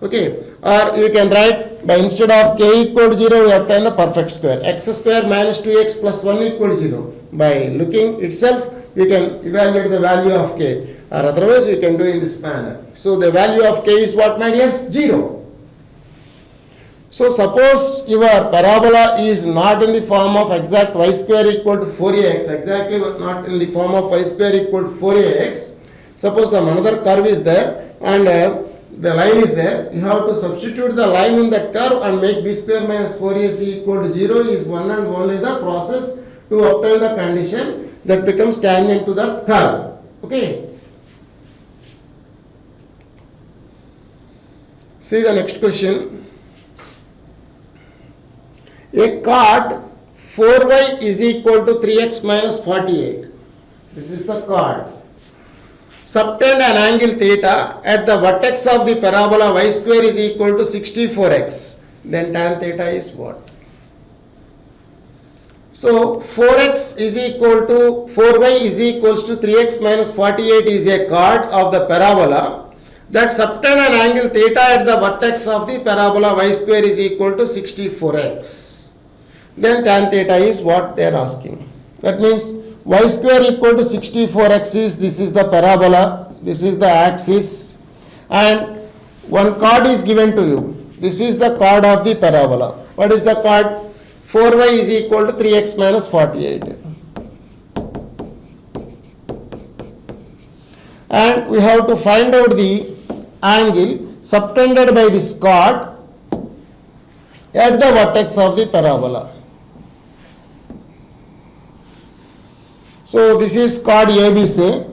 Okay, or you can write by instead of k equal to 0, we obtain the perfect square. X square minus 2x plus 1 equal to 0. By looking itself, you can evaluate the value of k, or otherwise you can do in this manner. So the value of k is what, my dears? 0. So suppose your parabola is not in the form of exact y square equal to 4ax, exactly not in the form of y square equal to 4ax. Suppose some another curve is there and the line is there. You have to substitute the line in that curve and make b square minus 4ac equal to 0 is one and only the process to obtain the condition that becomes tangent to the curve. Okay. See the next question. A chord 4y is equal to 3x minus 48. This is the chord. Subtend an angle theta at the vertex of the parabola y square is equal to 64x. Then tan theta is what? So 4x is equal to 4y is equals to 3x minus 48 is a chord of the parabola that subtend an angle theta at the vertex of the parabola y square is equal to 64x. Then tan theta is what they are asking. That means y square equal to 64x is, this is the parabola, this is the axis, and one chord is given to you. This is the chord of the parabola. What is the chord? 4y is equal to 3x minus 48. And we have to find out the angle subtended by this chord at the vertex of the parabola. So this is chord ABC.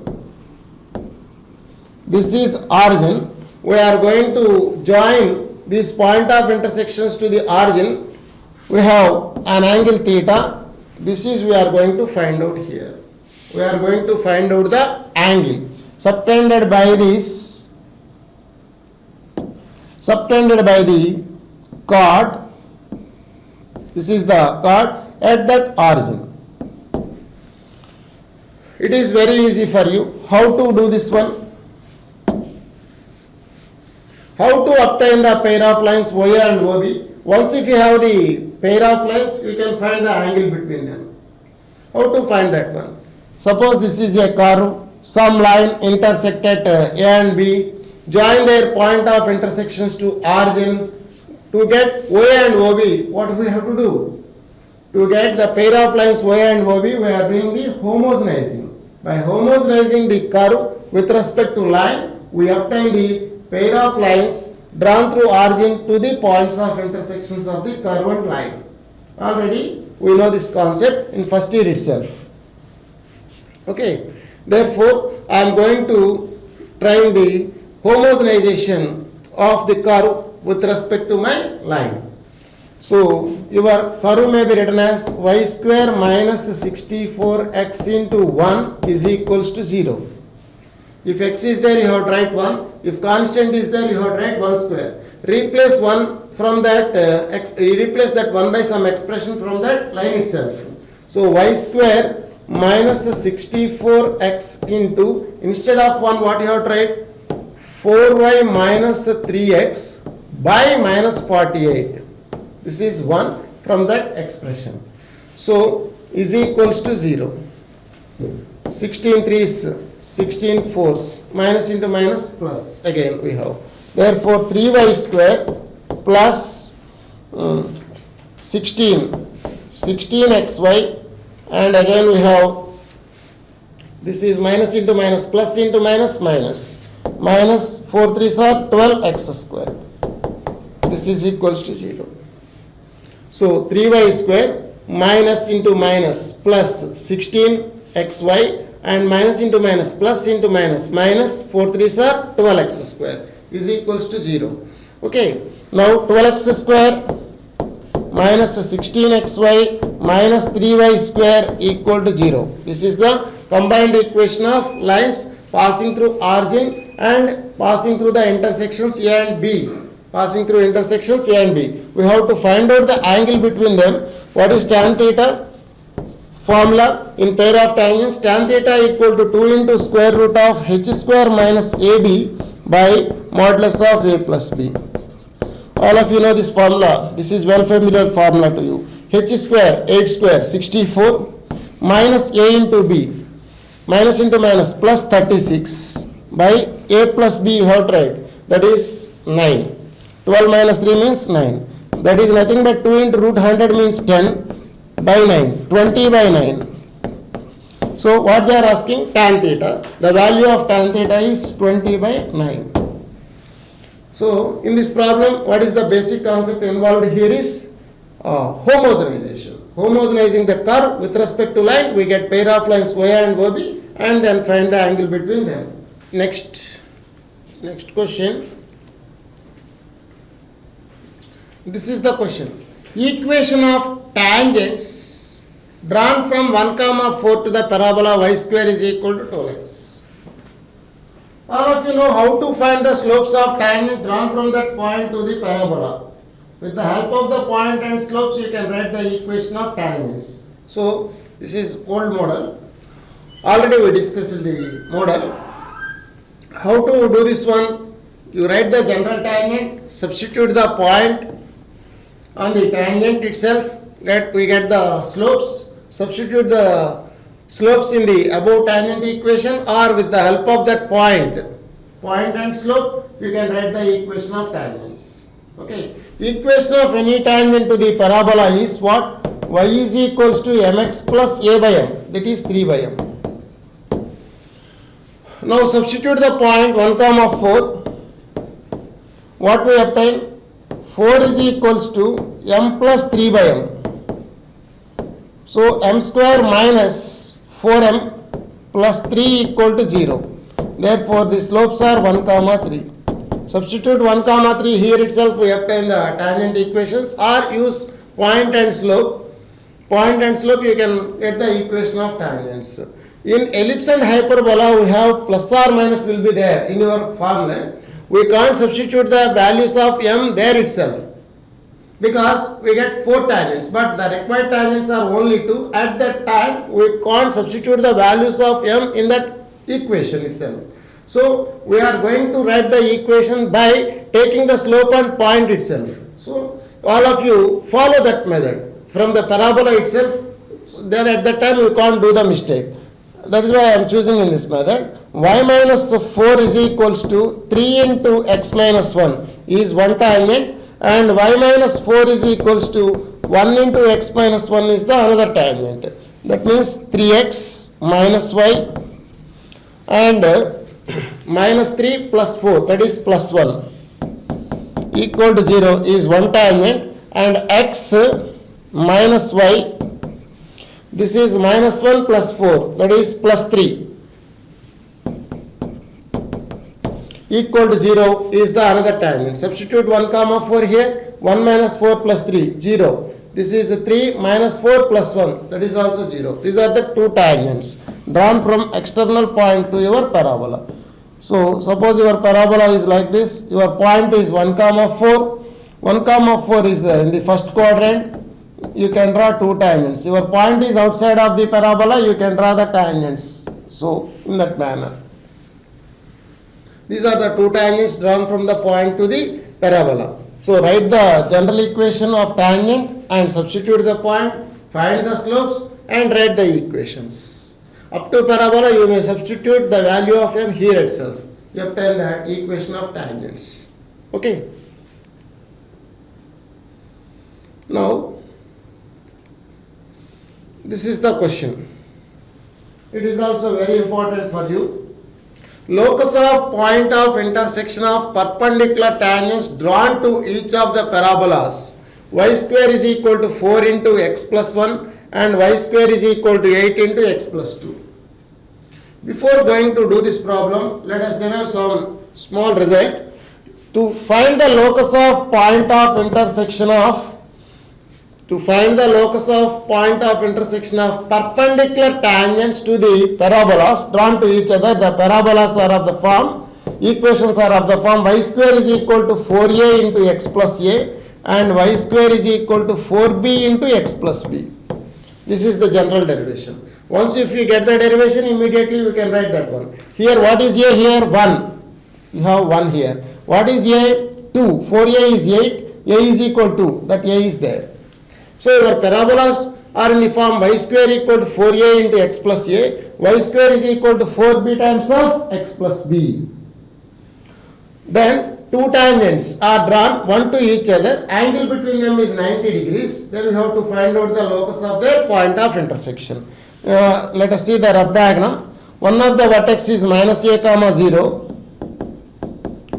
This is origin. We are going to join this point of intersections to the origin. We have an angle theta. This is we are going to find out here. We are going to find out the angle subtended by this, subtended by the chord. This is the chord at that origin. It is very easy for you. How to do this one? How to obtain the pair of lines OA and OB? Once if you have the pair of lines, you can find the angle between them. How to find that one? Suppose this is a curve, some line intersect at A and B, join their point of intersections to origin. To get OA and OB, what we have to do? To get the pair of lines OA and OB, we are doing the homogenizing. By homogenizing the curve with respect to line, we obtain the pair of lines drawn through origin to the points of intersections of the curve and line. Already we know this concept in first year itself. Okay. Therefore, I am going to try the homogenization of the curve with respect to my line. So your curve may be written as y square minus 64x into 1 is equals to 0. If x is there, you have to write 1. If constant is there, you have to write 1 square. Replace 1 from that, replace that 1 by some expression from that line itself. So y square minus 64x into, instead of 1, what you have to write? 4y minus 3x by minus 48. This is 1 from that expression. So is equals to 0. 16 3s, 16 4s, minus into minus plus again we have. Therefore 3y square plus 16xy, and again we have, this is minus into minus, plus into minus, minus. Minus 4 3s are 12x square. This is equals to 0. So 3y square minus into minus plus 16 xy and minus into minus plus into minus, minus 4 3s are 12x square is equals to 0. Okay, now 12x square minus 16xy minus 3y square equal to 0. This is the combined equation of lines passing through origin and passing through the intersections A and B. Passing through intersections A and B. We have to find out the angle between them. What is tan theta? Formula in pair of tangents, tan theta equal to 2 into square root of h square minus ab by modulus of a plus b. All of you know this formula. This is well familiar formula to you. H square, 8 square, 64 minus a into b. Minus into minus plus 36 by a plus b you have to write. That is 9. 12 minus 3 means 9. That is nothing but 2 into root 100 means 10 by 9. 20 by 9. So what they are asking? Tan theta. The value of tan theta is 20 by 9. So in this problem, what is the basic concept involved here is homogenization. Homogenizing the curve with respect to line, we get pair of lines OA and OB and then find the angle between them. Next question. This is the question. Equation of tangents drawn from 1, 4 to the parabola y square is equal to 12x. All of you know how to find the slopes of tangent drawn from that point to the parabola. With the help of the point and slopes, you can write the equation of tangents. So, this is old model. Already we discussed the model. How to do this one? You write the general tangent, substitute the point on the tangent itself, we get the slopes, substitute the slopes in the above tangent equation, or with the help of that point and slope, you can write the equation of tangents. Okay, equation of any tangent to the parabola is what? Y is equals to mx plus a by m, that is 3 by m. Now substitute the point 1, 4. What we obtain? 4 is equals to m plus 3 by m. So m square minus 4m plus 3 equal to 0. Therefore, the slopes are 1, 3. Substitute 1, 3 here itself we obtain the tangent equations, or use point and slope. Point and slope you can get the equation of tangents. In ellipse and hyperbola we have plus or minus will be there in your formula. We can't substitute the values of m there itself, because we get 4 tangents, but the required tangents are only 2. At that time, we can't substitute the values of m in that equation itself. So, we are going to write the equation by taking the slope and point itself. So, all of you follow that method. From the parabola itself, then at that time we can't do the mistake. That is why I am choosing in this method. Y minus 4 is equals to 3 into x minus 1 is one tangent, and y minus 4 is equals to 1 into x minus 1 is the another tangent. That means 3x minus y and minus 3 plus 4, that is plus 1 equal to 0 is one tangent, and x minus y, this is minus 1 plus 4, that is plus 3 equal to 0 is the another tangent. Substitute 1, 4 here. 1 minus 4 plus 3, 0. This is 3 minus 4 plus 1, that is also 0. These are the two tangents drawn from external point to your parabola. So, suppose your parabola is like this. Your point is 1, 4. 1, 4 is in the first quadrant. You can draw two tangents. Your point is outside of the parabola. You can draw the tangents. So, in that manner. These are the two tangents drawn from the point to the parabola. So, write the general equation of tangent and substitute the point, find the slopes and write the equations. Up to parabola, you may substitute the value of m here itself. You obtain the equation of tangents. Okay. Now, this is the question. It is also very important for you. Locus of point of intersection of perpendicular tangents drawn to each of the parabolas. Y square is equal to 4 into x plus 1 and y square is equal to 8 into x plus 2. Before going to do this problem, let us derive some small result. To find the locus of point of intersection of perpendicular tangents to the parabolas drawn to each other, the parabolas are of the form, equations are of the form y square is equal to 4a into x plus a and y square is equal to 4b into x plus b. This is the general derivation. Once if you get the derivation, immediately you can write that one. Here what is a here? 1. You have 1 here. What is a? 2. 4a is 8. A is equal to, that a is there. So your parabolas are in the form y square equal to 4a into x plus a. Y square is equal to 4b times of x plus b. Then two tangents are drawn one to each other. Angle between them is 90 degrees. Then we have to find out the locus of their point of intersection. Let us see the rough diagram. One of the vertex is minus a comma 0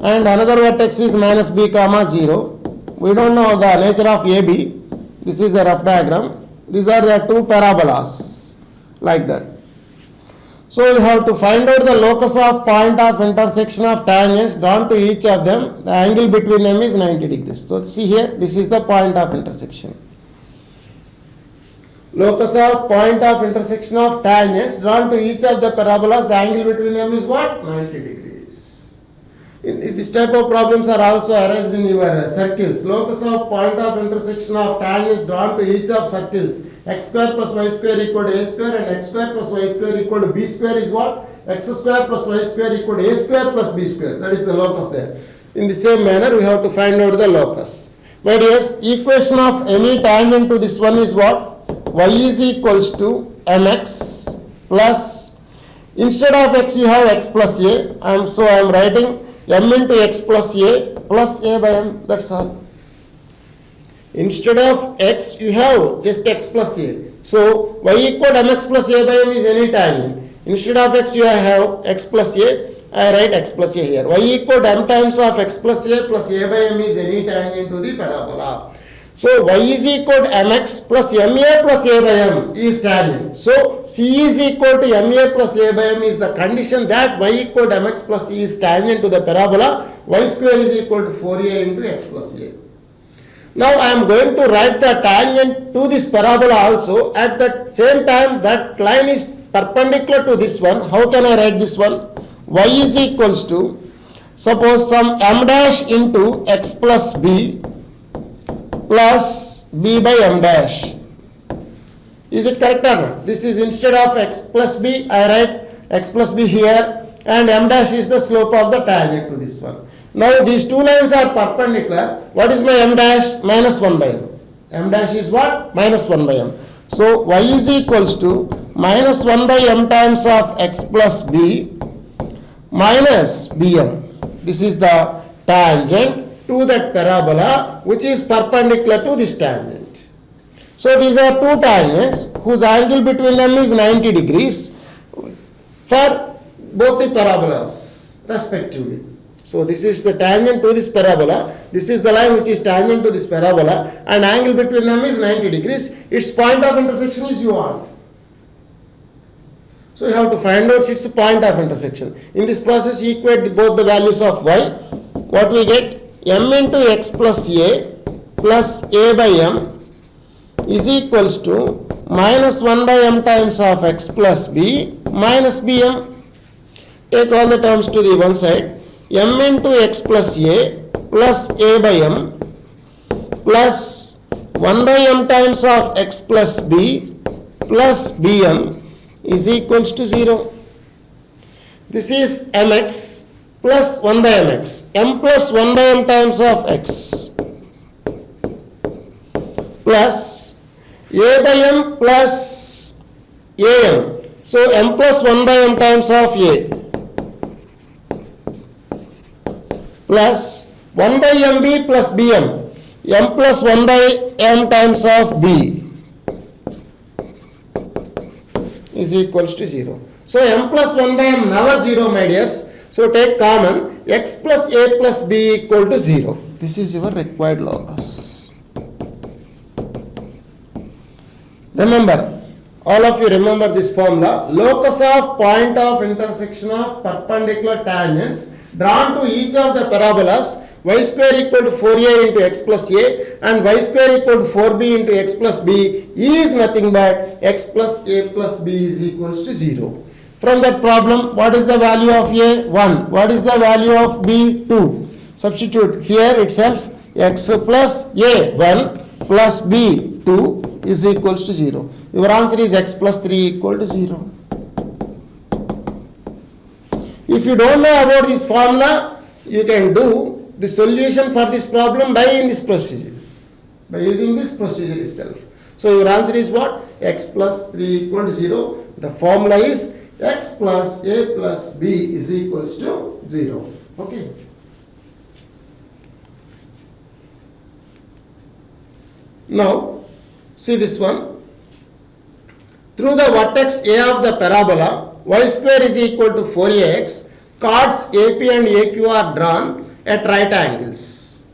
and another vertex is minus b comma 0. We don't know the nature of AB. This is a rough diagram. These are the two parabolas like that. So you have to find out the locus of point of intersection of tangents drawn to each of them. The angle between them is 90 degrees. So see here, this is the point of intersection. Locus of point of intersection of tangents drawn to each of the parabolas, the angle between them is what? 90 degrees. This type of problems are also arised in your circles. Locus of point of intersection of tangents drawn to each of circles. X square plus y square equal to a square and x square plus y square equal to b square is what? X square plus y square equal to a square plus b square. That is the locus there. In the same manner, we have to find out the locus. My dears, equation of any tangent to this one is what? Y is equals to mx plus, instead of x you have x plus a. So I am writing m into x plus a by m. That's all. Instead of x, you have just x plus a. So y equal to mx plus a by m is any tangent. Instead of x, you have x plus a. I write x plus a here. Y equal to m times of x plus a by m is any tangent to the parabola. So y is equal to mx plus ma plus a by m is tangent. So c is equal to ma plus a by m is the condition that y equal to mx plus c is tangent to the parabola. Y square is equal to 4a into x plus a. Now I am going to write the tangent to this parabola also. At the same time, that line is perpendicular to this one. How can I write this one? Y is equals to, suppose some m dash into x plus b plus b by m dash. Is it correct or not? This is instead of x plus b, I write x plus b here and m dash is the slope of the tangent to this one. Now these two lines are perpendicular. What is my m dash? Minus 1 by m. M dash is what? Minus 1 by m. So y is equals to minus 1 by m times of x plus b minus bm. This is the tangent to that parabola which is perpendicular to this tangent. So these are two tangents whose angle between them is 90 degrees for both the parabolas respectively. So this is the tangent to this parabola. This is the line which is tangent to this parabola and angle between them is 90 degrees. Its point of intersection is u1. So you have to find out its point of intersection. In this process, you equate both the values of y. What we get? M into x plus a by m is equals to minus 1 by m times of x plus b minus bm. Take all the terms to the one side. M into x plus a by m plus 1 by m times of x plus b plus bm is equals to 0. This is mx plus 1 by mx. M plus 1 by m times of x plus a by m plus am. So m plus 1 by m times of a plus 1 by mb plus bm, m plus 1 by m times of b is equals to 0. So m plus 1 by m never 0, my dears. So take common, x plus a plus b equal to 0. This is your required locus. Remember, all of you remember this formula. Locus of point of intersection of perpendicular tangents drawn to each of the parabolas, y square equal to 4a into x plus a and y square equal to 4b into x plus b is nothing but x plus a plus b is equals to 0. From that problem, what is the value of a? 1. What is the value of b? 2. Substitute here itself, x plus a 1 plus b 2 is equals to 0. Your answer is x plus 3 equal to 0. If you don't know about this formula, you can do the solution for this problem by in this procedure, by using this procedure itself. So your answer is what? X plus 3 equal to 0. The formula is x plus a plus b is equals to 0. Okay. Now, see this one. Through the vertex A of the parabola, y square is equal to 4ax, chords AP and AQ are drawn at right angles.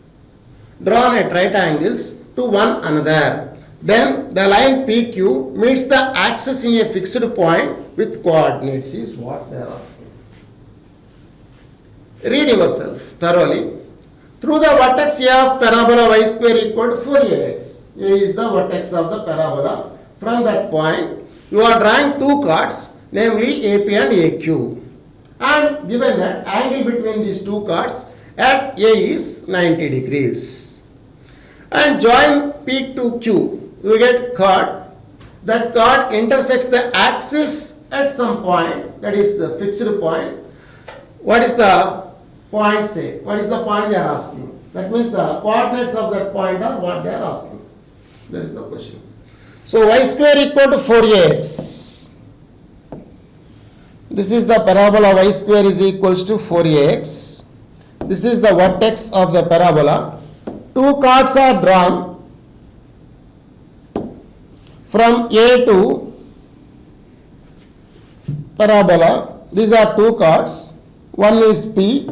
Drawn at right angles to one another. Then the line PQ meets the axis in a fixed point with coordinates is what they are asking. Read yourself thoroughly. Through the vertex A of parabola y square equal to 4ax. A is the vertex of the parabola. From that point, you are drawing two chords, namely AP and AQ. And given that angle between these two chords at A is 90 degrees. And join P to Q, you get chord. That chord intersects the axis at some point, that is the fixed point. What is the point say? What is the point they are asking? That means the coordinates of that point are what they are asking. That is the question. So y square equal to 4ax. This is the parabola y square is equals to 4ax. This is the vertex of the parabola. Two chords are drawn from A to parabola. These are two chords. One is P.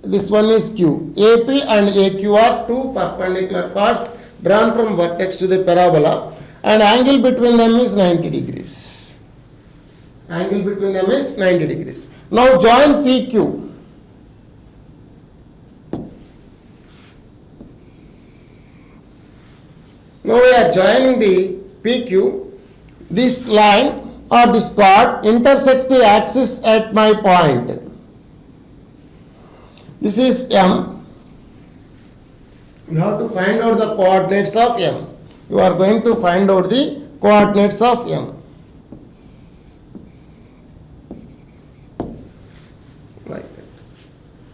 This one is Q. AP and AQ are two perpendicular chords drawn from vertex to the parabola, and angle between them is 90 degrees. Angle between them is 90 degrees. Now join PQ. Now we are joining the PQ. This line or this chord intersects the axis at my point. This is M. You have to find out the coordinates of M. You are going to find out the coordinates of M. Like that.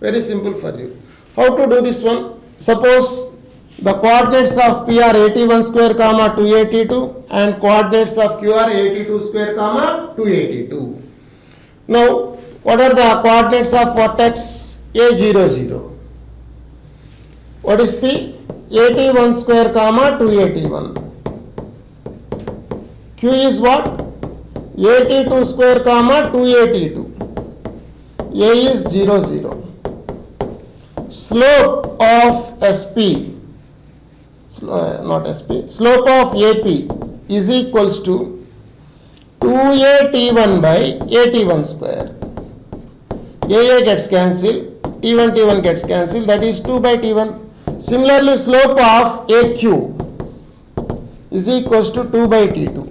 Very simple for you. How to do this one? Suppose the coordinates of P are 81 square comma 282 and coordinates of Q are 82 square comma 282. Now, what are the coordinates of vertex A00? 0? What is P? 81 square comma 281. Q is what? 82 square comma 282. A is 0, 0. Slope of SP, slope of AP is equals to 2a T1 by a square. A gets cancelled, T1 gets cancelled, that is 2 by T1. Similarly, slope of AQ is equals to 2 by T2.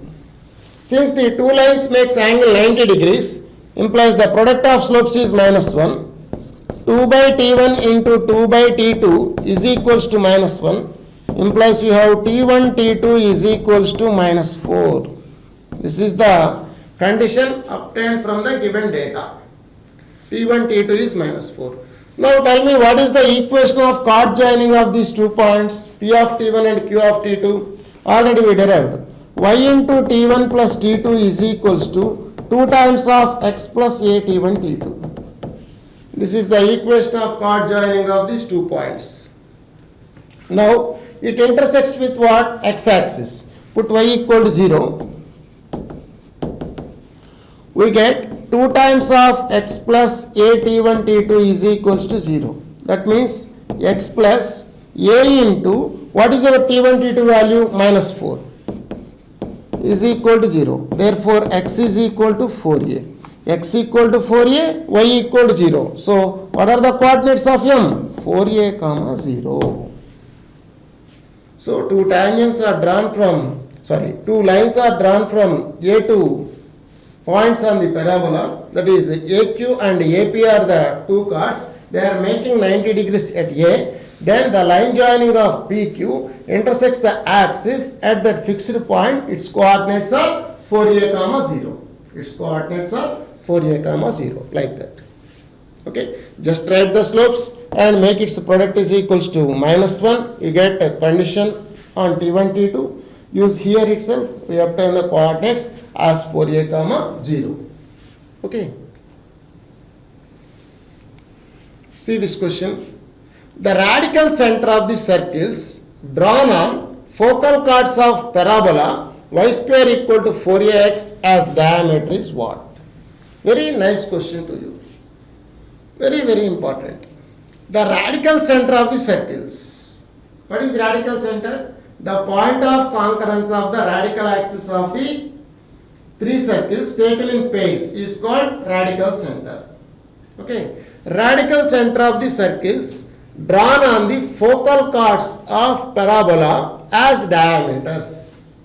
Since the two lines makes angle 90 degrees, implies the product of slopes is minus 1. 2 by T1 into 2 by T2 is equals to minus 1. Implies you have T1, T2 is equals to minus 4. This is the condition obtained from the given data. T1, T2 is minus 4. Now tell me what is the equation of chord joining of these 2 points, P of T1 and Q of T2? Already we derived. Y into T1 plus T2 is equals to 2 times of x plus a T1 T2. This is the equation of chord joining of these 2 points. Now it intersects with what? X-axis. Put y equal to 0. We get 2 times of x plus a T1 T2 is equals to 0. That means x plus a into, what is our T1 T2 value? Minus 4. is equal to 0. Therefore, x is equal to 4a. X equal to 4a, y equal to 0. So, what are the coordinates of m? 4a comma 0. So, two lines are drawn from A to points on the parabola, that is AQ and AP are the two chords. They are making 90 degrees at A. Then the line joining of PQ intersects the axis at that fixed point. Its coordinates are 4a comma 0. Its coordinates are 4a comma 0, like that. Okay, just write the slopes and make its product is equals to -1. You get a condition on T1, T2. Use here itself, we obtain the coordinates as 4a comma 0. Okay. See this question. The radical center of the circles drawn on focal chords of parabola y square equal to 4ax as diameter is what? Very nice question to you. Very, very important. The radical center of the circles. What is radical center? The point of concurrence of the radical axis of the three circles taken in pairs is called radical center. Okay. Radical center of the circles drawn on the focal chords of parabola as diameters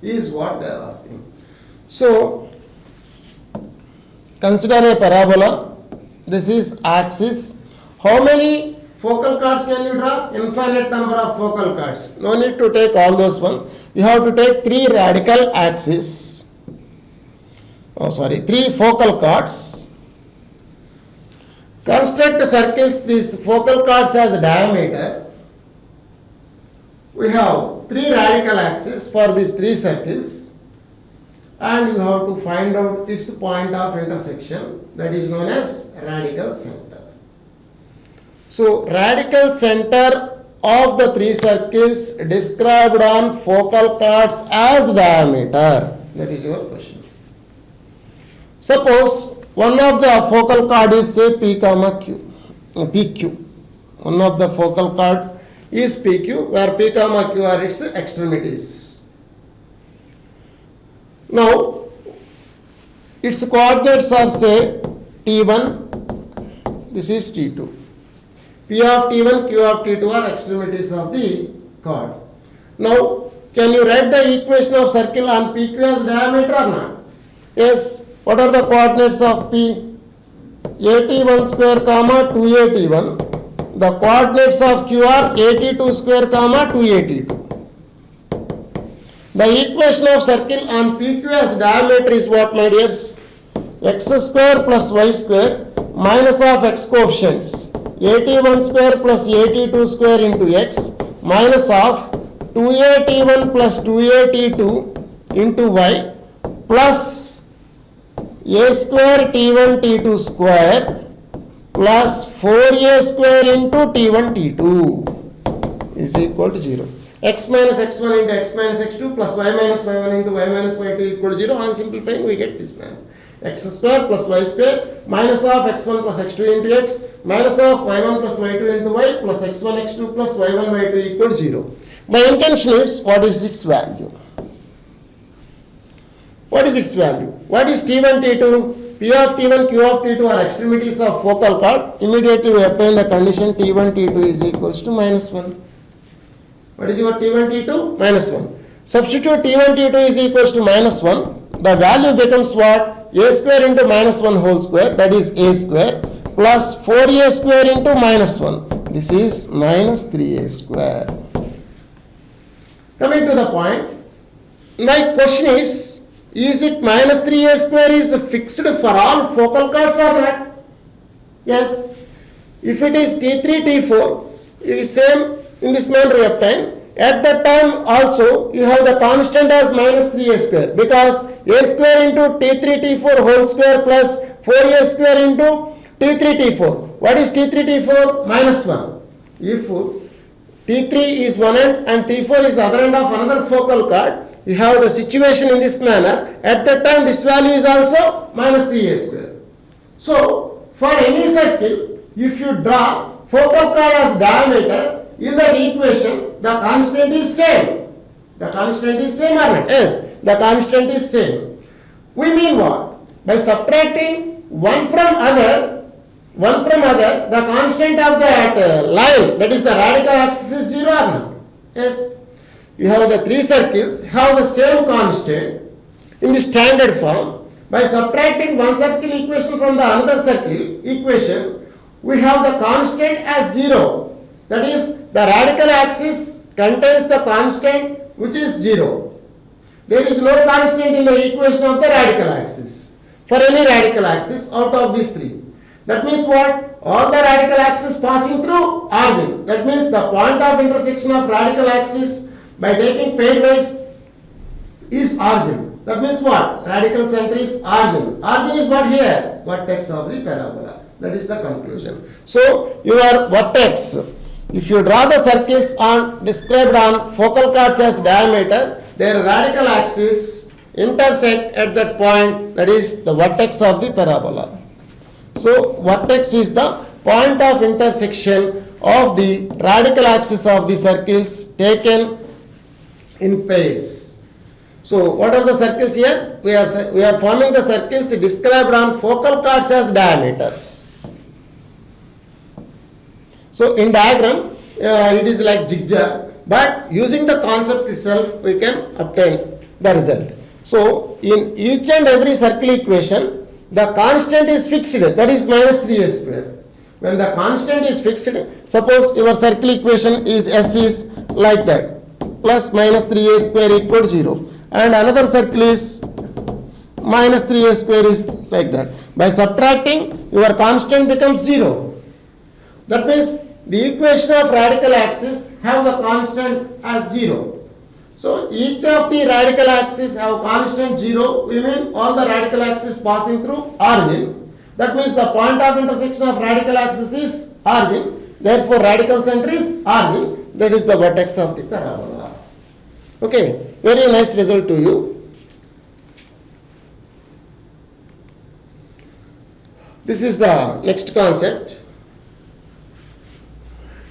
is what they are asking. So, consider a parabola. This is axis. How many focal chords can you draw? Infinite number of focal chords. No need to take all those one. You have to take three radical axes. Three focal chords. Construct circles these focal chords as diameter. We have three radical axes for these three circles, and you have to find out its point of intersection, that is known as radical center. So, radical center of the three circles described on focal chords as diameter. That is your question. Suppose one of the focal chord is say P comma Q, PQ. One of the focal chord is PQ, where P comma Q are its extremities. Now, its coordinates are say T1, this is T2. P of T1, Q of T2 are extremities of the chord. Now, can you write the equation of circle on PQ as diameter or not? Yes. What are the coordinates of P? AT1 square comma 2AT1. The coordinates of Q are AT2 square comma 2AT2. The equation of circle on PQ as diameter is what, my dears? X square plus y square minus of x coefficients. AT1 square plus AT2 square into x minus of 2AT1 plus 2AT2 into y plus a square T1 T2 square plus 4a square into T1 T2 is equal to 0. X minus x1 into x minus x2 plus y minus y1 into y minus y2 equal to 0. On simplifying, we get this man. X square plus y square minus of x1 plus x2 into x minus of y1 plus y2 into y plus x1 x2 plus y1 y2 equal to 0. My intention is, what is its value? What is its value? What is T1, T2? P of T1, Q of T2 are extremities of focal chord. Immediately we obtain the condition T1, T2 is equals to -1. What is your T1, T2? -1. Substitute T1, T2 is equals to -1. The value becomes what? A square into -1 whole square, that is a square, plus 4a square into -1. This is -3a square. Coming to the point, my question is it -3a square is fixed for all focal chords or not? Yes. If it is T3, T4, it is same in this manner we obtain. At that time also you have the constant as -3a square, because a square into T3, T4 whole square plus 4a square into T3, T4. What is T3, T4? -1. If T3 is one end and T4 is the other end of another focal chord, you have the situation in this manner. At that time this value is also -3a square. So, for any circle, if you draw focal chord as diameter, in that equation the constant is same. The constant is same or not? Yes, the constant is same. We mean what? By subtracting one from other, the constant of that line, that is the radical axis, is 0 or not? Yes. You have the three circles, have the same constant in the standard form. By subtracting one circle equation from the another circle equation, we have the constant as 0. That is, the radical axis contains the constant which is 0. There is no constant in the equation of the radical axis. For any radical axis out of these three. That means what? All the radical axis passing through origin. That means the point of intersection of radical axis by taking pairwise is origin. That means what? Radical center is origin. Origin is what here? Vertex of the parabola. That is the conclusion. So, your vertex, if you draw the circles described on focal chords as diameter, their radical axis intersect at that point, that is the vertex of the parabola. So, vertex is the point of intersection of the radical axis of the circles taken in pairs. So, what are the circles here? We are forming the circles described on focal chords as diameters. So, in diagram, it is like zigzag, but using the concept itself, we can obtain the result. So, in each and every circle equation, the constant is fixed, that is minus 3a square. When the constant is fixed, suppose your circle equation is S is like that, plus minus 3a square equal to 0. And another circle is minus 3a square is like that. By subtracting, your constant becomes 0. That means the equation of radical axis have the constant as 0. So each of the radical axis have constant 0. We mean all the radical axis passing through origin. That means the point of intersection of radical axis is origin. Therefore radical center is origin. That is the vertex of the parabola. Okay. Very nice result to you. This is the next concept.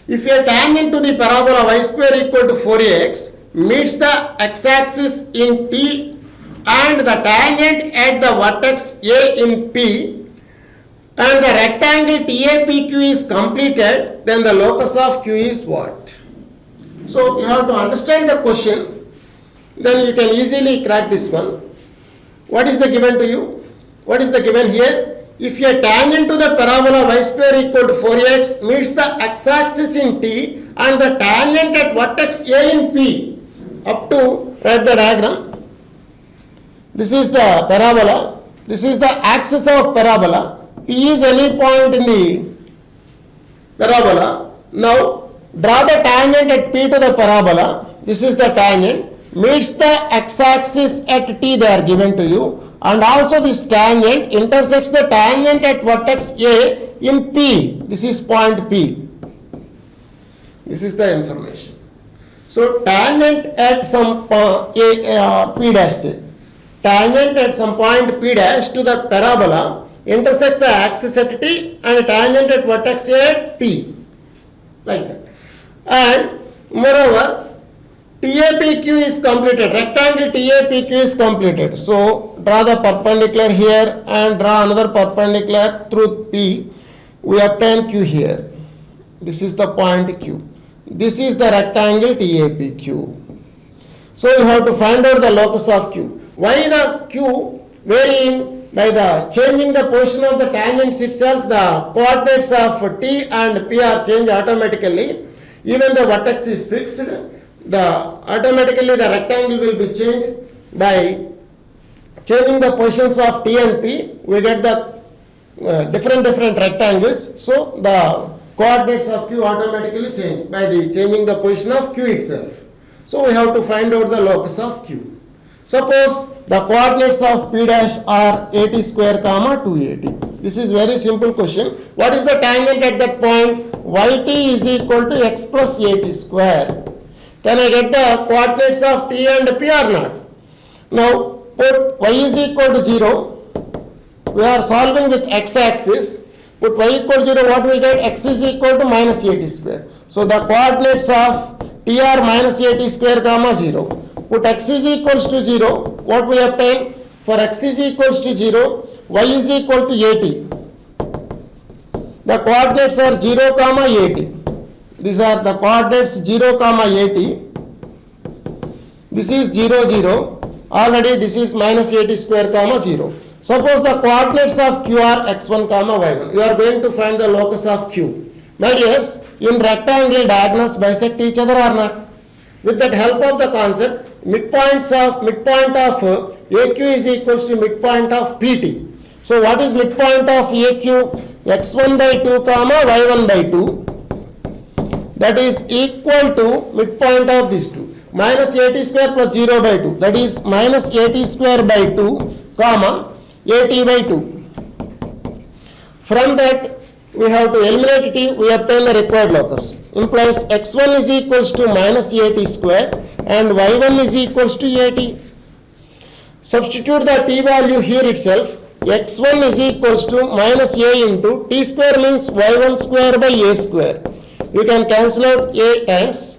If a tangent to the parabola y square equal to 4x meets the x-axis in T and the tangent at the vertex A in P and the rectangle TAPQ is completed, then the locus of Q is what? So you have to understand the question. Then you can easily crack this one. What is the given to you? What is the given here? If a tangent to the parabola y square equal to 4x meets the x-axis in T and the tangent at vertex A in P, up to write the diagram. This is the parabola. This is the axis of parabola. P is any point in the parabola. Now draw the tangent at P to the parabola. This is the tangent. Meets the x-axis at T, they are given to you, and also this tangent intersects the tangent at vertex A in P. This is point P. This is the information. So tangent at some P dash say. Tangent at some point P dash to the parabola intersects the axis at T and tangent at vertex A at P. Like that. And moreover, TAPQ is completed, rectangle TAPQ is completed. So, draw the perpendicular here and draw another perpendicular through P. We obtain Q here. This is the point Q. This is the rectangle TAPQ. So, you have to find out the locus of Q. Why the Q varying? By the changing the position of the tangents itself, the coordinates of T and P are changed automatically. Even the vertex is fixed. Automatically the rectangle will be changed by changing the positions of T and P. We get the different rectangles. So the coordinates of Q automatically change by the changing the position of Q itself. So we have to find out the locus of Q. Suppose the coordinates of P dash are 80 square comma 280. This is very simple question. What is the tangent at that point? Yt is equal to x plus 80 square. Can I get the coordinates of T and P or not? Now put y is equal to 0. We are solving with x-axis. Put y equal to 0, what we get? X is equal to minus 80 square. So the coordinates of T are minus 80 square comma 0. put x is equals to 0, what we obtain? For x is equals to 0, y is equal to 80. The coordinates are 0, comma 80. These are the coordinates 0, comma 80. This is 0, 0. Already this is minus 80 square, comma 0. Suppose the coordinates of q are x1, comma y1. You are going to find the locus of q. My dears, in rectangle diagonals bisect each other or not? With that help of the concept, midpoint of AQ is equals to midpoint of PT. So what is midpoint of AQ? X1 by 2, comma y1 by 2. That is equal to midpoint of these two. Minus 80 square plus 0 by 2. That is minus 80 square by 2, comma 80 by 2. From that, we have to eliminate t, we obtain the required locus. Implies x1 is equals to minus 80 square and y1 is equals to 80. Substitute the t value here itself. X1 is equals to minus a into t square means y1 square by a square. You can cancel out a times.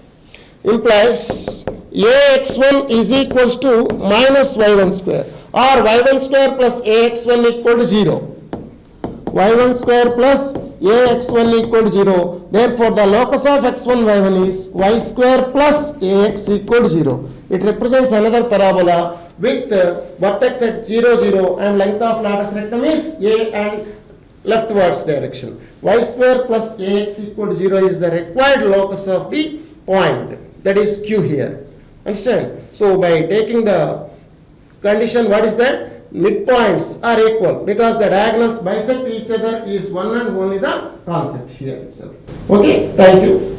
Implies ax1 is equals to minus y1 square or y1 square plus ax1 equal to 0. y1 square plus ax1 equal to 0. Therefore, the locus of x1, y1 is y square plus ax equal to 0. It represents another parabola with vertex at 0, 0 and length of latus rectum is a and leftwards direction. Y square plus ax equal to 0 is the required locus of the point, that is q here. Understand? So, by taking the condition, what is that? Midpoints are equal because the diagonals bisect each other is one and only the concept here itself. Okay, thank you.